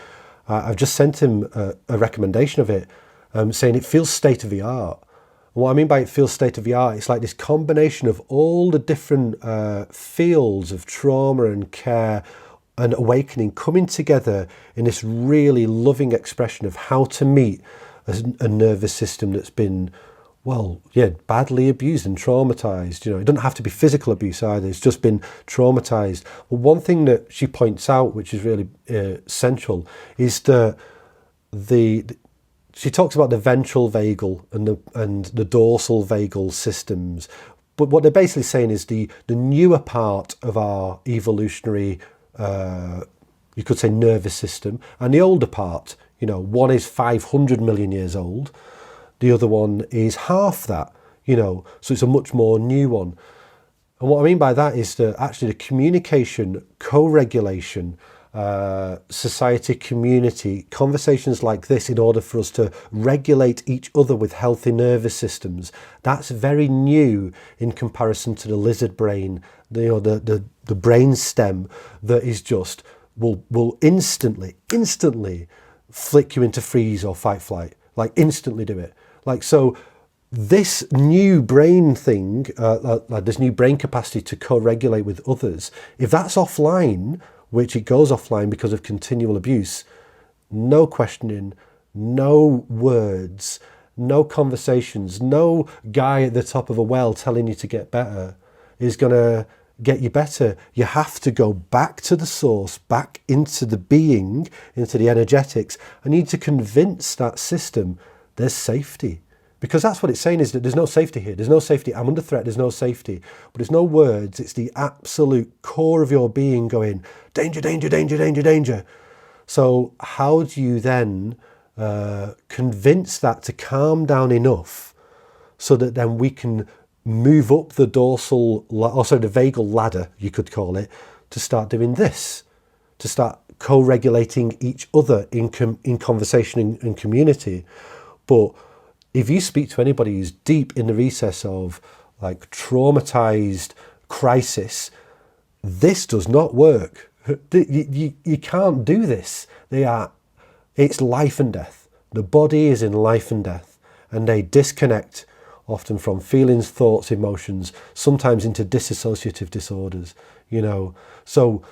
I've just sent him a recommendation of it, saying it feels state of the art. And what I mean by it feels state of the art, it's like this combination of all the different fields of trauma and care and awakening coming together in this really loving expression of how to meet a nervous system that's been, well, yeah, badly abused and traumatized. You know, it doesn't have to be physical abuse either. It's just been traumatized. Well, one thing that she points out, which is really central, is that she talks about the ventral vagal and the dorsal vagal systems. But what they're basically saying is the newer part of our evolutionary, you could say, nervous system, and the older part. You know, one is 500 million years old. The other one is half that, you know, so it's a much more new one. And what I mean by that is that actually the communication, co-regulation, society, community, conversations like this in order for us to regulate each other with healthy nervous systems, that's very new in comparison to the lizard brain, the brain stem that is just, will instantly flick you into freeze or fight flight, like instantly do it. Like, so this new brain thing, like this new brain capacity to co-regulate with others, if that's offline, which it goes offline because of continual abuse, no questioning, no words, no conversations, no guy at the top of a well telling you to get better is going to get you better. You have to go back to the source, back into the being, into the energetics. I need to convince that system there's safety. Because that's what it's saying, is that there's no safety here. There's no safety. I'm under threat. There's no safety. But it's no words. It's the absolute core of your being going, danger, danger, danger, danger, danger. So how do you then convince that to calm down enough so that then we can move up the dorsal, also the vagal ladder, you could call it, to start doing this, to start co-regulating each other in conversation and community. But if you speak to anybody who's deep in the recess of like traumatized crisis, this does not work. You can't do this. It's life and death. The body is in life and death, and they disconnect often from feelings, thoughts, emotions, sometimes into dissociative disorders, you know. So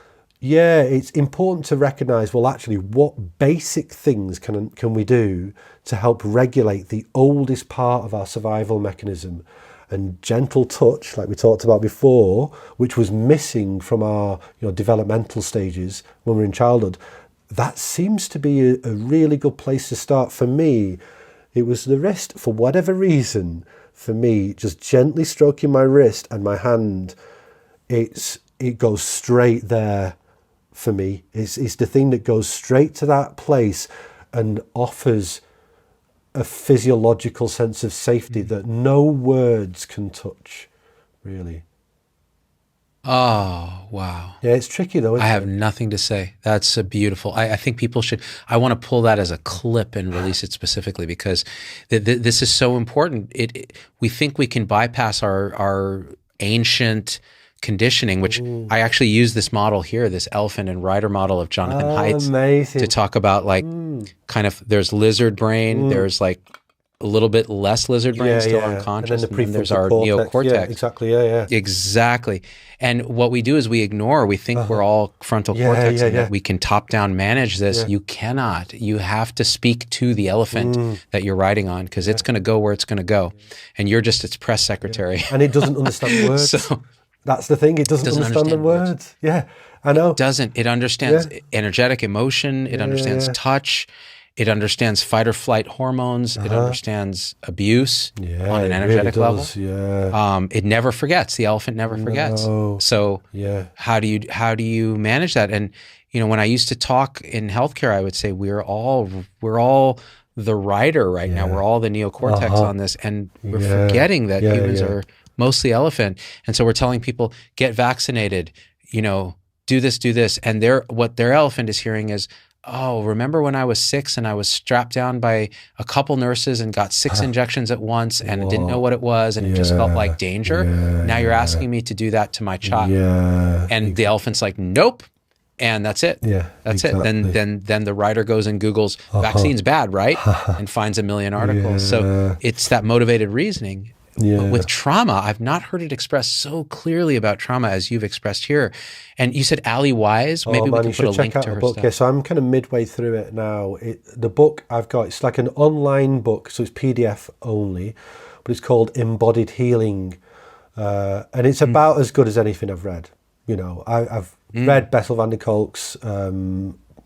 yeah, it's important to recognize, well, actually, what basic things can we do to help regulate the oldest part of our survival mechanism. And gentle touch, like we talked about before, which was missing from our developmental stages when we're in childhood, that seems to be a really good place to start. For me, it was the wrist, for whatever reason, for me, just gently stroking my wrist and my hand, it goes straight there. For me, it's the thing that goes straight to that place and offers a physiological sense of safety that no words can touch, really. Oh, wow. Yeah, it's tricky though, isn't I have it? nothing to say. That's a beautiful. I think people should. I want to pull that as a clip and release it specifically because this is so important. We think we can bypass our ancient conditioning, which I actually use this model here, this elephant and rider model of Jonathan Haidt's, Amazing. to talk about like kind of there's lizard brain, there's like a little bit less lizard brain, still unconscious, and then there's our neocortex. Yeah, exactly. Yeah. Exactly. And what we do is we think we're all frontal cortex and that we can top down manage this. You cannot. You have to speak to the elephant that you're riding on because it's going to go where it's going to go. And you're just its press secretary. And it doesn't understand words. So that's the thing. It doesn't understand the words. Yeah, I know. It doesn't. It understands energetic emotion. It understands touch. It understands fight or flight hormones. It understands abuse on an energetic level. Yeah. It never forgets. The elephant never forgets. So how do you manage that? And when I used to talk in healthcare, I would say we're all the rider right now. We're all the neocortex on this, and we're forgetting that humans are mostly elephant. And so we're telling people, get vaccinated, do this. And what their elephant is hearing is, oh, remember when I was 6 and I was strapped down by a couple nurses and got 6 injections at once and didn't know what it was and it just felt like danger. Now you're asking me to do that to my child. And the elephant's like, nope. And that's it. That's it. Then the writer goes and Googles vaccines bad, right? And finds a million articles. So it's that motivated reasoning. But with trauma, I've not heard it expressed so clearly about trauma as you've expressed here. And you said Ali Wise. Maybe we can put a link to her book. stuff. Yeah, so I'm kind of midway through it now. The book I've got, it's like an online book, so it's PDF only, but it's called Embodied Healing. And it's about as good as anything I've read. I've read Bessel van der Kolk's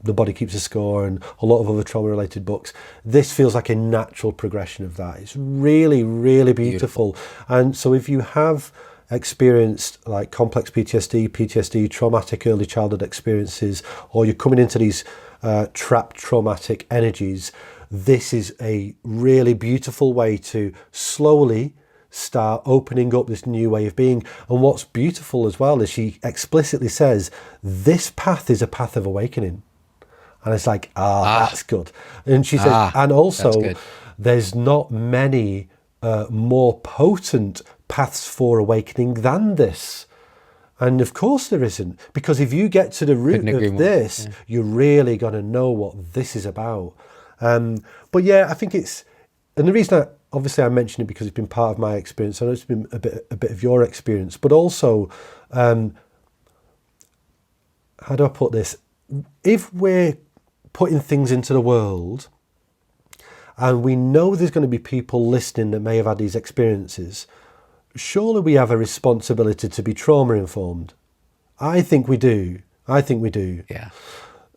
The Body Keeps a Score and a lot of other trauma-related books. This feels like a natural progression of that. It's really, really beautiful. And so if you have experienced like complex PTSD, traumatic early childhood experiences, or you're coming into these trapped traumatic energies, this is a really beautiful way to slowly start opening up this new way of being. And what's beautiful as well is she explicitly says, this path is a path of awakening. And it's like, that's good. And she says, and also there's not many more potent paths for awakening than this. And of course there isn't, because if you get to the root of this, you're really going to know what this is about. But yeah, I think it's, and the reason obviously I mention it because it's been part of my experience. I know it's been a bit of your experience, but also, how do I put this? If we're putting things into the world and we know there's going to be people listening that may have had these experiences, surely we have a responsibility to be trauma informed. I think we do. Yeah.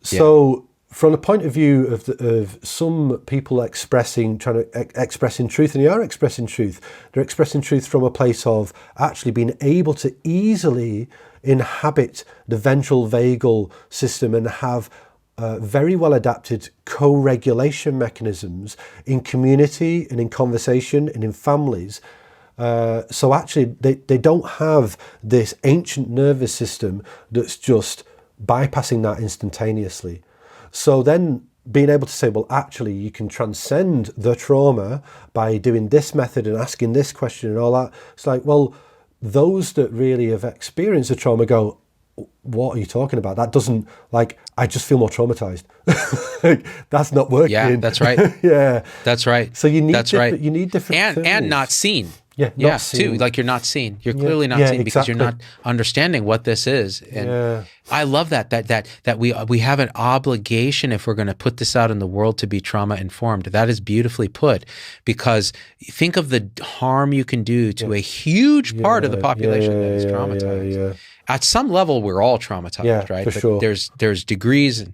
So from the point of view of some people expressing truth, and they are expressing truth, they're expressing truth from a place of actually being able to easily inhabit the ventral vagal system and have very well adapted co-regulation mechanisms in community and in conversation and in families. So actually they don't have this ancient nervous system that's just bypassing that instantaneously. So then being able to say, well, actually you can transcend the trauma by doing this method and asking this question and all that. It's like, well, those that really have experienced the trauma go, what are you talking about? That doesn't, like, I just feel more traumatized. That's not working. Yeah, that's right. Yeah, that's right. So you need that's right. You need different tools. And not seen. Not seen. Too. Like you're not seen. You're clearly not seen because you're not understanding what this is. And I love that we have an obligation, if we're going to put this out in the world, to be trauma informed. That is beautifully put, because think of the harm you can do to a huge part of the population that is traumatized. At some level, we're all traumatized, right? For sure. There's degrees,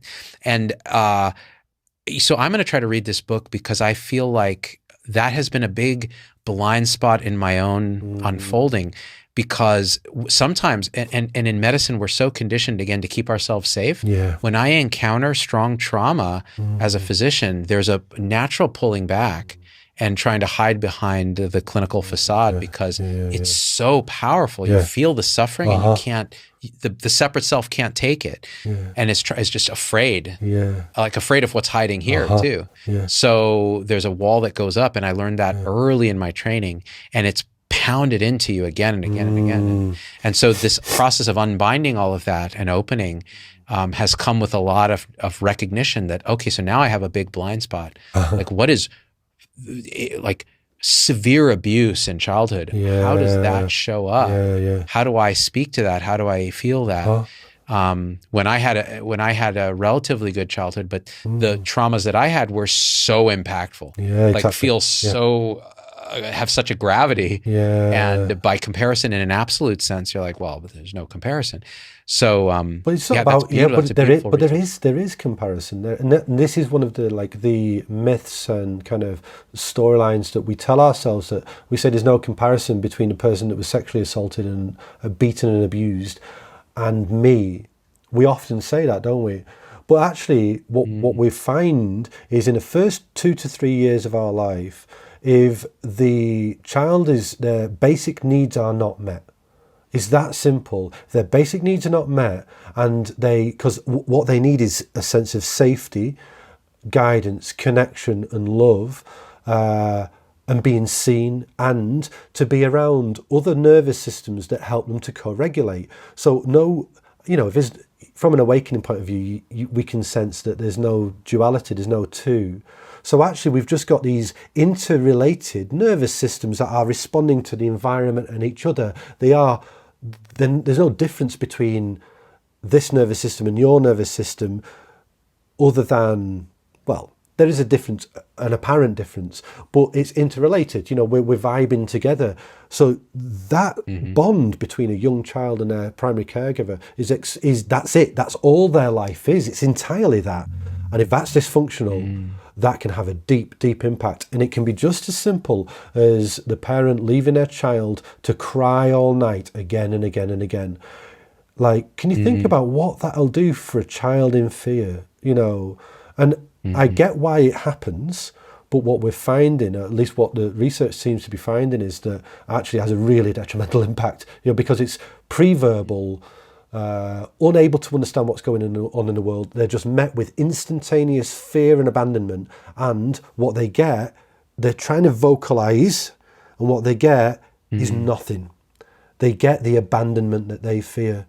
and so I'm going to try to read this book because I feel like that has been a big blind spot in my own unfolding, because sometimes, and in medicine, we're so conditioned again to keep ourselves safe. When I encounter strong trauma as a physician, there's a natural pulling back and trying to hide behind the clinical facade because it's so powerful. You feel the suffering and you can't, the separate self can't take it. And it's just afraid, like afraid of what's hiding here too. So there's a wall that goes up, and I learned that early in my training, and it's pounded into you again and again and again. And so this process of unbinding all of that and opening has come with a lot of recognition that, okay, so now I have a big blind spot. Like what is like severe abuse in childhood? How does that show up? How do I speak to that? How do I feel that? When I had a relatively good childhood, but the traumas that I had were so impactful, like feel so have such a gravity, and by comparison, in an absolute sense, you're like, well, but there's no comparison. So, but it's not about but there is comparison there, and this is one of the myths and kind of storylines that we tell ourselves, that we say there's no comparison between a person that was sexually assaulted and beaten and abused and me. We often say that, don't we? But actually, what we find is in the first 2 to 3 years of our life, if the child their basic needs are not met, it's that simple. If their basic needs are not met, and because what they need is a sense of safety, guidance, connection, and love, and being seen, and to be around other nervous systems that help them to co-regulate. So if there's, from an awakening point of view, we can sense that there's no duality, there's no two. So actually we've just got these interrelated nervous systems that are responding to the environment and each other. Then there's no difference between this nervous system and your nervous system, other than, well, there is a difference, an apparent difference, but it's interrelated. We're vibing together. So that bond between a young child and their primary caregiver is that's it. That's all their life is. It's entirely that. And if that's dysfunctional, that can have a deep, deep impact. And it can be just as simple as the parent leaving their child to cry all night again and again and again. Like, can you think about what that'll do for a child in fear, And I get why it happens, but what we're finding, at least what the research seems to be finding, is that actually has a really detrimental impact, because it's pre-verbal, unable to understand what's going on in the world. They're just met with instantaneous fear and abandonment, and what they get, they're trying to vocalize, and what they get is nothing. They get the abandonment that they fear.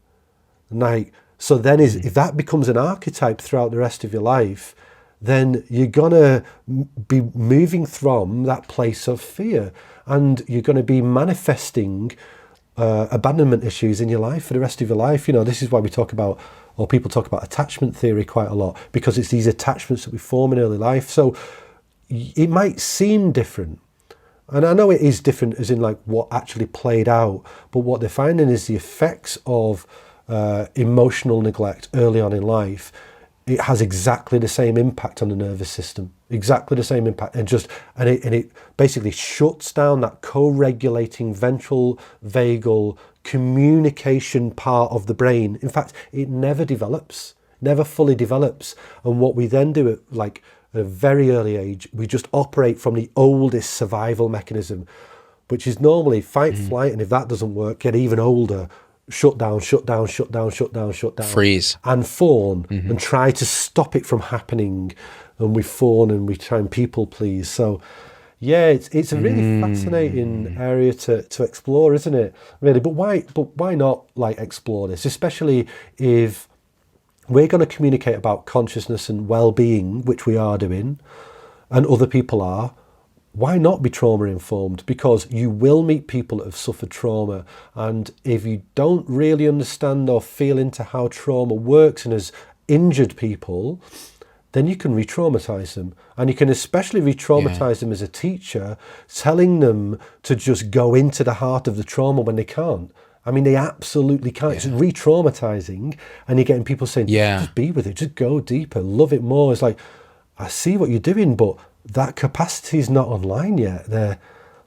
So then if that becomes an archetype throughout the rest of your life, then you're going to be moving from that place of fear, and you're going to be manifesting abandonment issues in your life for the rest of your life. This is why people talk about attachment theory quite a lot, because it's these attachments that we form in early life. So it might seem different, and I know it is different as in like what actually played out, but what they're finding is the effects of emotional neglect early on in life. It has exactly the same impact on the nervous system, exactly the same impact, and it basically shuts down that co-regulating ventral vagal communication part of the brain. In fact, it never develops, never fully develops. And what we then do at a very early age, we just operate from the oldest survival mechanism, which is normally fight, flight, and if that doesn't work, get even older. Shut down, freeze, and fawn, and try to stop it from happening. And we fawn and we try and people please. So yeah, it's a really fascinating area to explore, isn't it? Really, but why not explore this, especially if we're going to communicate about consciousness and well-being, which we are doing, and other people are. Why not be trauma informed? Because you will meet people that have suffered trauma, and if you don't really understand or feel into how trauma works and has injured people, then you can re-traumatize them. And you can especially re-traumatize them as a teacher, telling them to just go into the heart of the trauma when they can't. I mean, they absolutely can't. It's re-traumatizing, and you're getting people saying, just be with it, just go deeper, love it more. It's like, I see what you're doing, but that capacity is not online yet. They're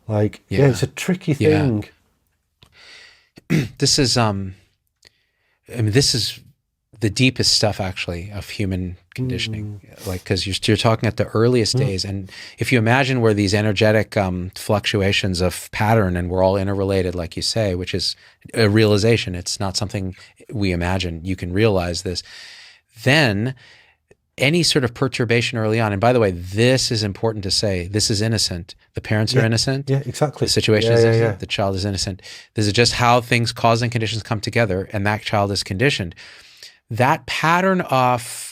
like, it's a tricky thing. This is, this is the deepest stuff actually of human conditioning. Because you're talking at the earliest days, and if you imagine where these energetic fluctuations of pattern, and we're all interrelated, like you say, which is a realization. It's not something we imagine. You can realize this. Then any sort of perturbation early on, and by the way, this is important to say, this is innocent. The parents are innocent. Yeah, exactly. The situation is innocent. The child is innocent. This is just how things, cause and conditions come together, and that child is conditioned. That pattern of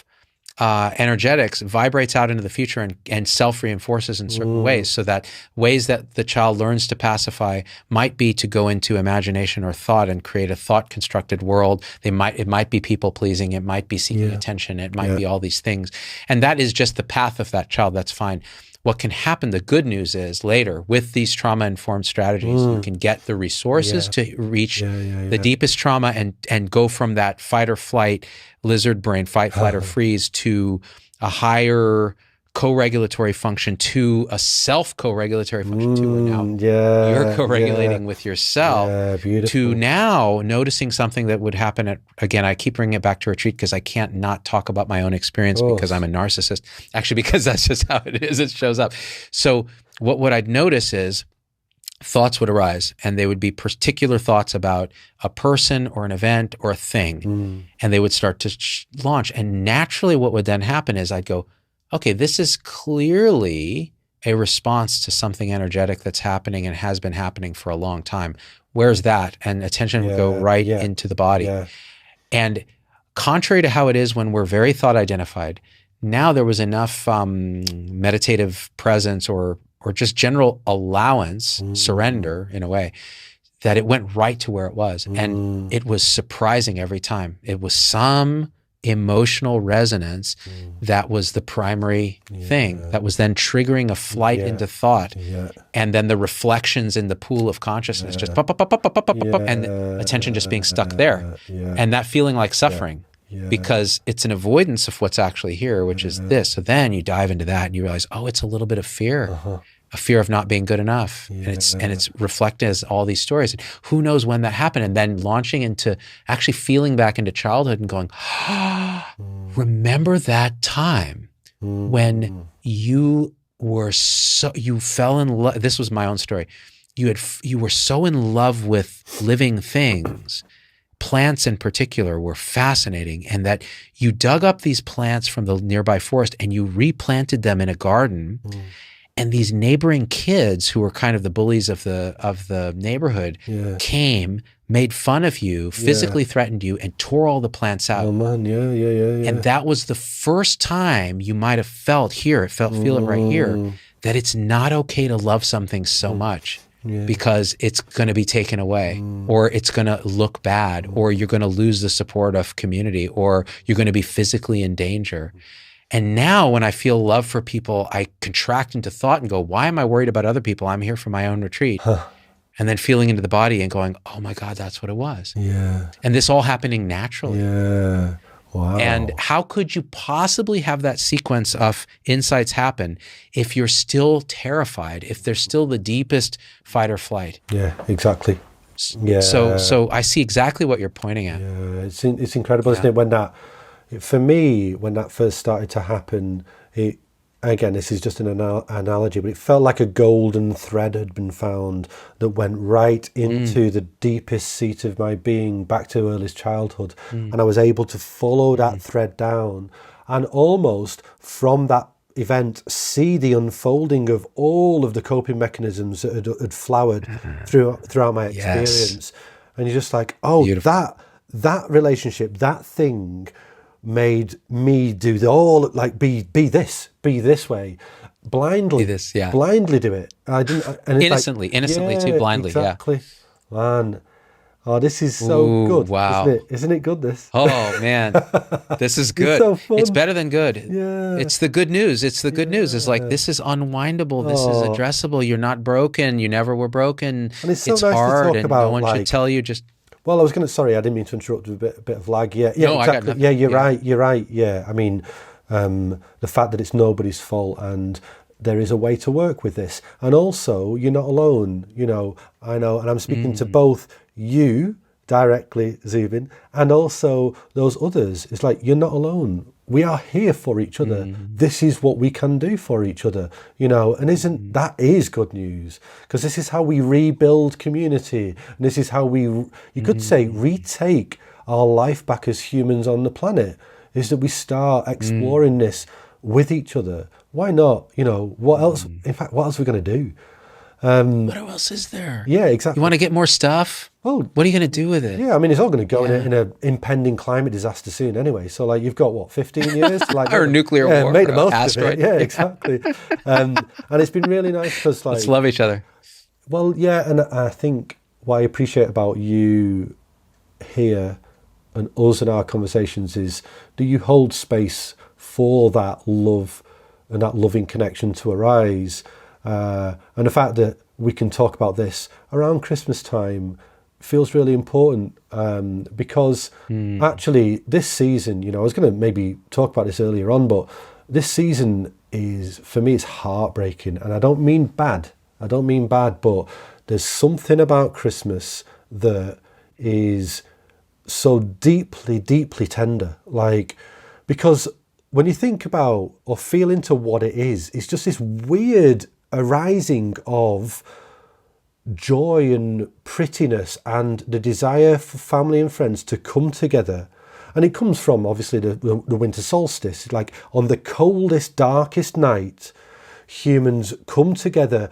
energetics vibrates out into the future and self-reinforces in certain ways, so that ways that the child learns to pacify might be to go into imagination or thought and create a thought-constructed world. It might be people-pleasing, it might be seeking attention, it might be all these things. And that is just the path of that child, that's fine. What can happen, the good news is later, with these trauma-informed strategies, you can get the resources to reach the deepest trauma and go from that fight or flight, lizard brain, fight, flight, or freeze, to a higher co-regulatory function to a self-co-regulatory function to, and now you're co-regulating with yourself to now noticing something that would happen at, again, I keep bringing it back to retreat because I can't not talk about my own experience because I'm a narcissist. Actually, because that's just how it is, it shows up. So what I'd notice is thoughts would arise, and they would be particular thoughts about a person or an event or a thing, and they would start to launch. And naturally what would then happen is I'd go, okay, this is clearly a response to something energetic that's happening and has been happening for a long time. Where's that? And attention would go right into the body. Yeah. And contrary to how it is when we're very thought identified, now there was enough meditative presence or just general allowance, surrender in a way, that it went right to where it was. And it was surprising every time. It was some emotional resonance that was the primary thing that was then triggering a flight into thought. And then the reflections in the pool of consciousness just pop, pop, pop, pop, pop, pop, pop, pop, and attention just being stuck there. And that feeling like suffering. Because it's an avoidance of what's actually here, which is this. So then you dive into that and you realize, oh, it's a little bit of fear, a fear of not being good enough. And it's reflected as all these stories. And who knows when that happened? And then launching into actually feeling back into childhood and going, remember that time when you fell in love. This was my own story. You were so in love with living things. Plants in particular were fascinating, and that you dug up these plants from the nearby forest and you replanted them in a garden. And these neighboring kids who were kind of the bullies of the neighborhood came, made fun of you, physically threatened you, and tore all the plants out. Oh man, yeah. And that was the first time you might have felt feel it right here, that it's not okay to love something so much. Because it's going to be taken away, or it's going to look bad, or you're going to lose the support of community, or you're going to be physically in danger. And now when I feel love for people, I contract into thought and go, why am I worried about other people? I'm here for my own retreat. And then feeling into the body and going, oh my God, that's what it was. And this all happening naturally. Wow. And how could you possibly have that sequence of insights happen if you're still terrified, if there's still the deepest fight or flight? Yeah, exactly. So I see exactly what you're pointing at. Yeah, it's incredible, isn't it? For me, when that first started to happen, again, this is just an analogy, but it felt like a golden thread had been found that went right into the deepest seat of my being, back to earliest childhood. And I was able to follow that thread down and almost from that event see the unfolding of all of the coping mechanisms that had flowered throughout my experience. And you're just like, oh, beautiful. that relationship, that thing made me do be this way, blindly do it. I didn't innocently too, blindly. Exactly. Man, oh, this is so good. Wow, isn't it good? This. Oh man, this is good. It's so fun. It's better than good. Yeah, it's the good news. It's the good news. It's like, this is unwindable. This is addressable. You're not broken. You never were broken. And it's nice hard, to talk about. No one should tell you just. Well, I was going to, sorry, I didn't mean to interrupt with a bit of lag. No, exactly. I got nothing. You're right. Yeah, I mean, the fact that it's nobody's fault and there is a way to work with this. And also, you're not alone, I know, and I'm speaking to both you directly, Zubin, and also those others. It's like, you're not alone. We are here for each other. This is what we can do for each other, and that is good news, because this is how we rebuild community. And this is how you could say, retake our life back as humans on the planet, is that we start exploring this with each other. Why not? What else? In fact, what else are we going to do? What else is there? Yeah, exactly. You want to get more stuff? Oh, what are you going to do with it? Yeah, I mean, it's all going to go in an impending climate disaster soon anyway. So, you've got, 15 years? Or nuclear war. Make the most asteroid. Of it. Yeah, exactly. And it's been really nice because, let's love each other. Well, yeah, and I think what I appreciate about you here and us and our conversations is, do you hold space for that love and that loving connection to arise? And the fact that we can talk about this around Christmas time feels really important, because actually this season, I was going to maybe talk about this earlier on, but this season is, for me, it's heartbreaking. And I don't mean bad. But there's something about Christmas that is so deeply, deeply tender. Like, because when you think about or feel into what it is, it's just this weird arising of joy and prettiness and the desire for family and friends to come together. And it comes from, obviously, the winter solstice. Like, on the coldest, darkest night, humans come together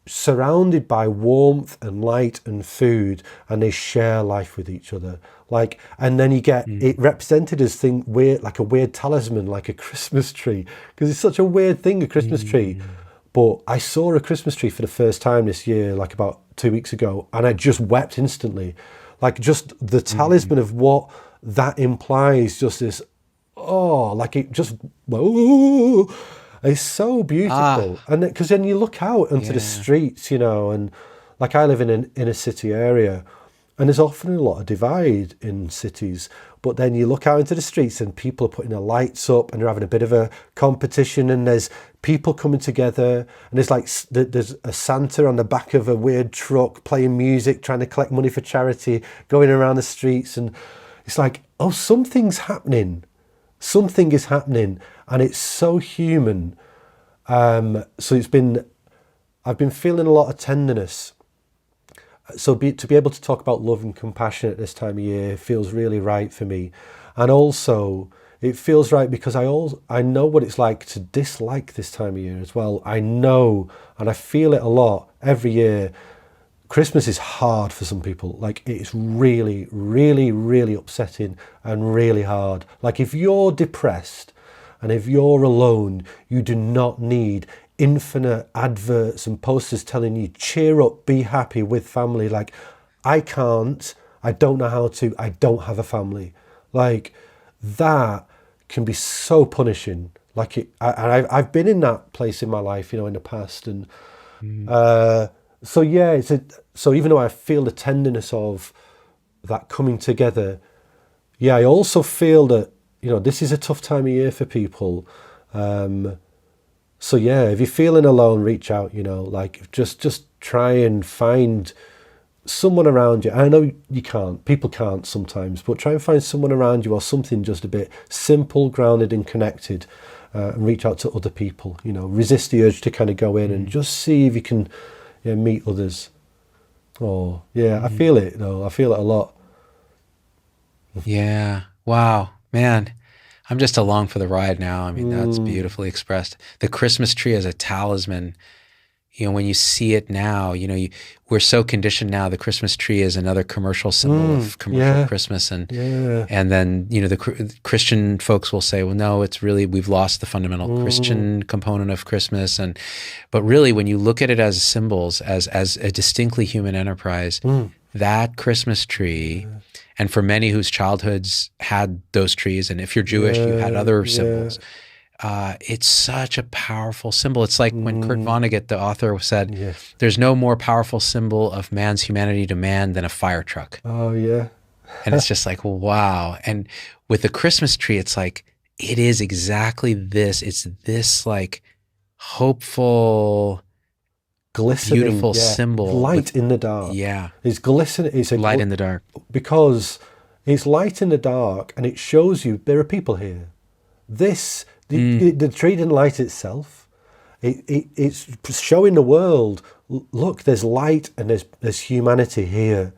surrounded by warmth and light and food, and they share life with each other. Like, and then you get it represented as weird, like a weird talisman, like a Christmas tree, because it's such a weird thing, a Christmas tree. But I saw a Christmas tree for the first time this year, like about 2 weeks ago, and I just wept instantly. Like, just the talisman of what that implies, just this, like it just, whoa, it's so beautiful. And because then you look out onto the streets, and like, I live in an inner city area, and there's often a lot of divide in cities, but then you look out into the streets and people are putting their lights up and they're having a bit of a competition, and there's people coming together, and there's a Santa on the back of a weird truck playing music, trying to collect money for charity, going around the streets. And it's like, something is happening, and it's so human. So I've been feeling a lot of tenderness. So to be able to talk about love and compassion at this time of year feels really right for me. And also, it feels right because I know what it's like to dislike this time of year as well. I know, and I feel it a lot every year. Christmas is hard for some people. Like, it's really, really, really upsetting and really hard. Like, if you're depressed and if you're alone, you do not need infinite adverts and posters telling you, cheer up, be happy with family. Like, I can't, I don't know how to, I don't have a family. Like, that can be so punishing. Like, I've been in that place in my life, in the past. And so yeah, so even though I feel the tenderness of that coming together, yeah, I also feel that, this is a tough time of year for people. So yeah, if you're feeling alone, reach out, like, just try and find someone around you. I know people can't sometimes, but try and find someone around you or something just a bit simple, grounded and connected, and reach out to other people, resist the urge to kind of go in and just see if you can meet others. I feel it though. I feel it a lot. Yeah. Wow, man. I'm just along for the ride now. I mean, that's beautifully expressed. The Christmas tree as a talisman, when you see it now, we're so conditioned now. The Christmas tree is another commercial symbol of commercial Christmas. And then, the Christian folks will say, well, no, it's really, we've lost the fundamental Christian component of Christmas. But really, when you look at it as symbols, as a distinctly human enterprise, that Christmas tree, and for many whose childhoods had those trees, and if you're Jewish, you had other symbols. It's such a powerful symbol. It's like when Kurt Vonnegut, the author, said, there's no more powerful symbol of man's humanity to man than a fire truck. Oh, yeah. And it's just like, wow. And with the Christmas tree, it's like, it is exactly this. It's this like hopeful, glistening, beautiful symbol. Light in the dark. Yeah. It's glistening. It's a light in the dark. Because it's light in the dark, and it shows you there are people here. The tree didn't light itself. It's showing the world, look, there's light and there's humanity here.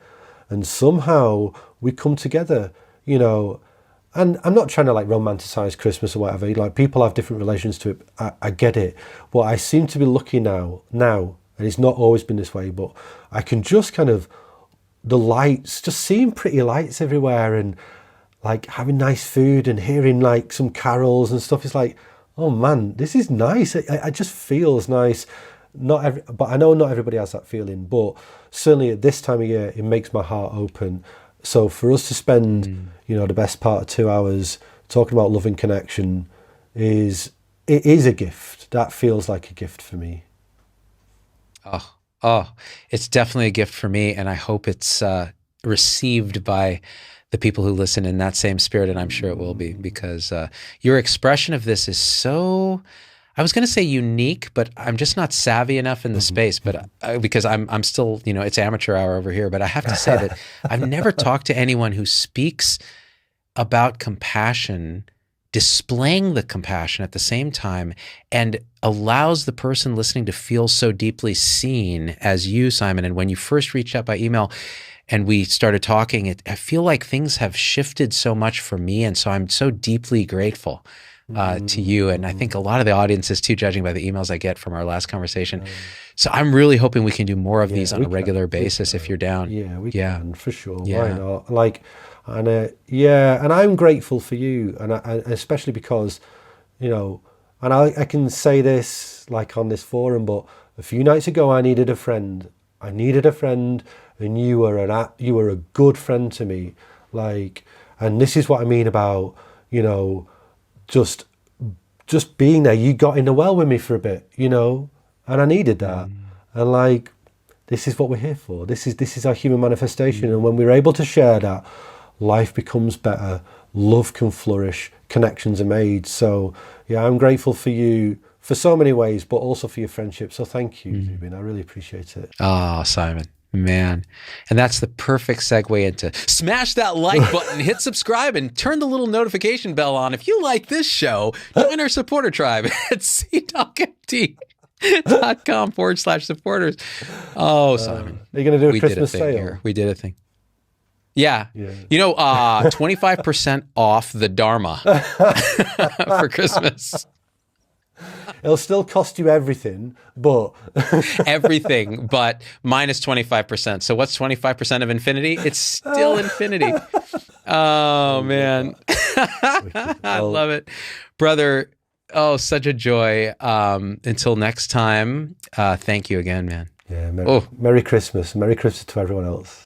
And somehow we come together, and I'm not trying to like romanticize Christmas or whatever. Like, people have different relations to it. I get it. But I seem to be lucky now, and it's not always been this way, but I can just kind of, the lights, just seeing pretty lights everywhere, and like having nice food and hearing like some carols and stuff. It's like, oh man, this is nice. It just feels nice. But I know not everybody has that feeling, but certainly at this time of year, it makes my heart open. So for us to spend, the best part of 2 hours talking about love and connection is a gift. That feels like a gift for me. Oh, it's definitely a gift for me, and I hope it's received by the people who listen in that same spirit, and I'm sure it will be, because your expression of this is so, I was going to say unique, but I'm just not savvy enough in the space. But because I'm still, it's amateur hour over here. But I have to say that I've never talked to anyone who speaks about compassion, displaying the compassion at the same time, and allows the person listening to feel so deeply seen as you, Simon. And when you first reached out by email and we started talking, I feel like things have shifted so much for me. And so I'm so deeply grateful to you. And I think a lot of the audience is too, judging by the emails I get from our last conversation. So I'm really hoping we can do more of these on a regular basis if you're down. Yeah, we can, for sure. Yeah. Why not? And I'm grateful for you, and especially because, and I can say this like on this forum, but a few nights ago I needed a friend, and you were a good friend to me, and this is what I mean about, just being there. You got in the well with me for a bit, and I needed that, and this is what we're here for. This is our human manifestation, and when we're able to share that, life becomes better, love can flourish, connections are made. So yeah, I'm grateful for you for so many ways, but also for your friendship. So thank you, Zubin. I really appreciate it. Oh, Simon, man. And that's the perfect segue into smash that like button, hit subscribe, and turn the little notification bell on. If you like this show, join our supporter tribe at cdocmt.com/supporters. Oh, Simon. Are you going to do a Christmas sale? Here. We did a thing. Yeah. 25% off the Dharma for Christmas. It'll still cost you everything, but... everything, but minus 25%. So what's 25% of infinity? It's still infinity. Oh, man. I love it. Brother, such a joy. Until next time, thank you again, man. Yeah, Merry Christmas. Merry Christmas to everyone else.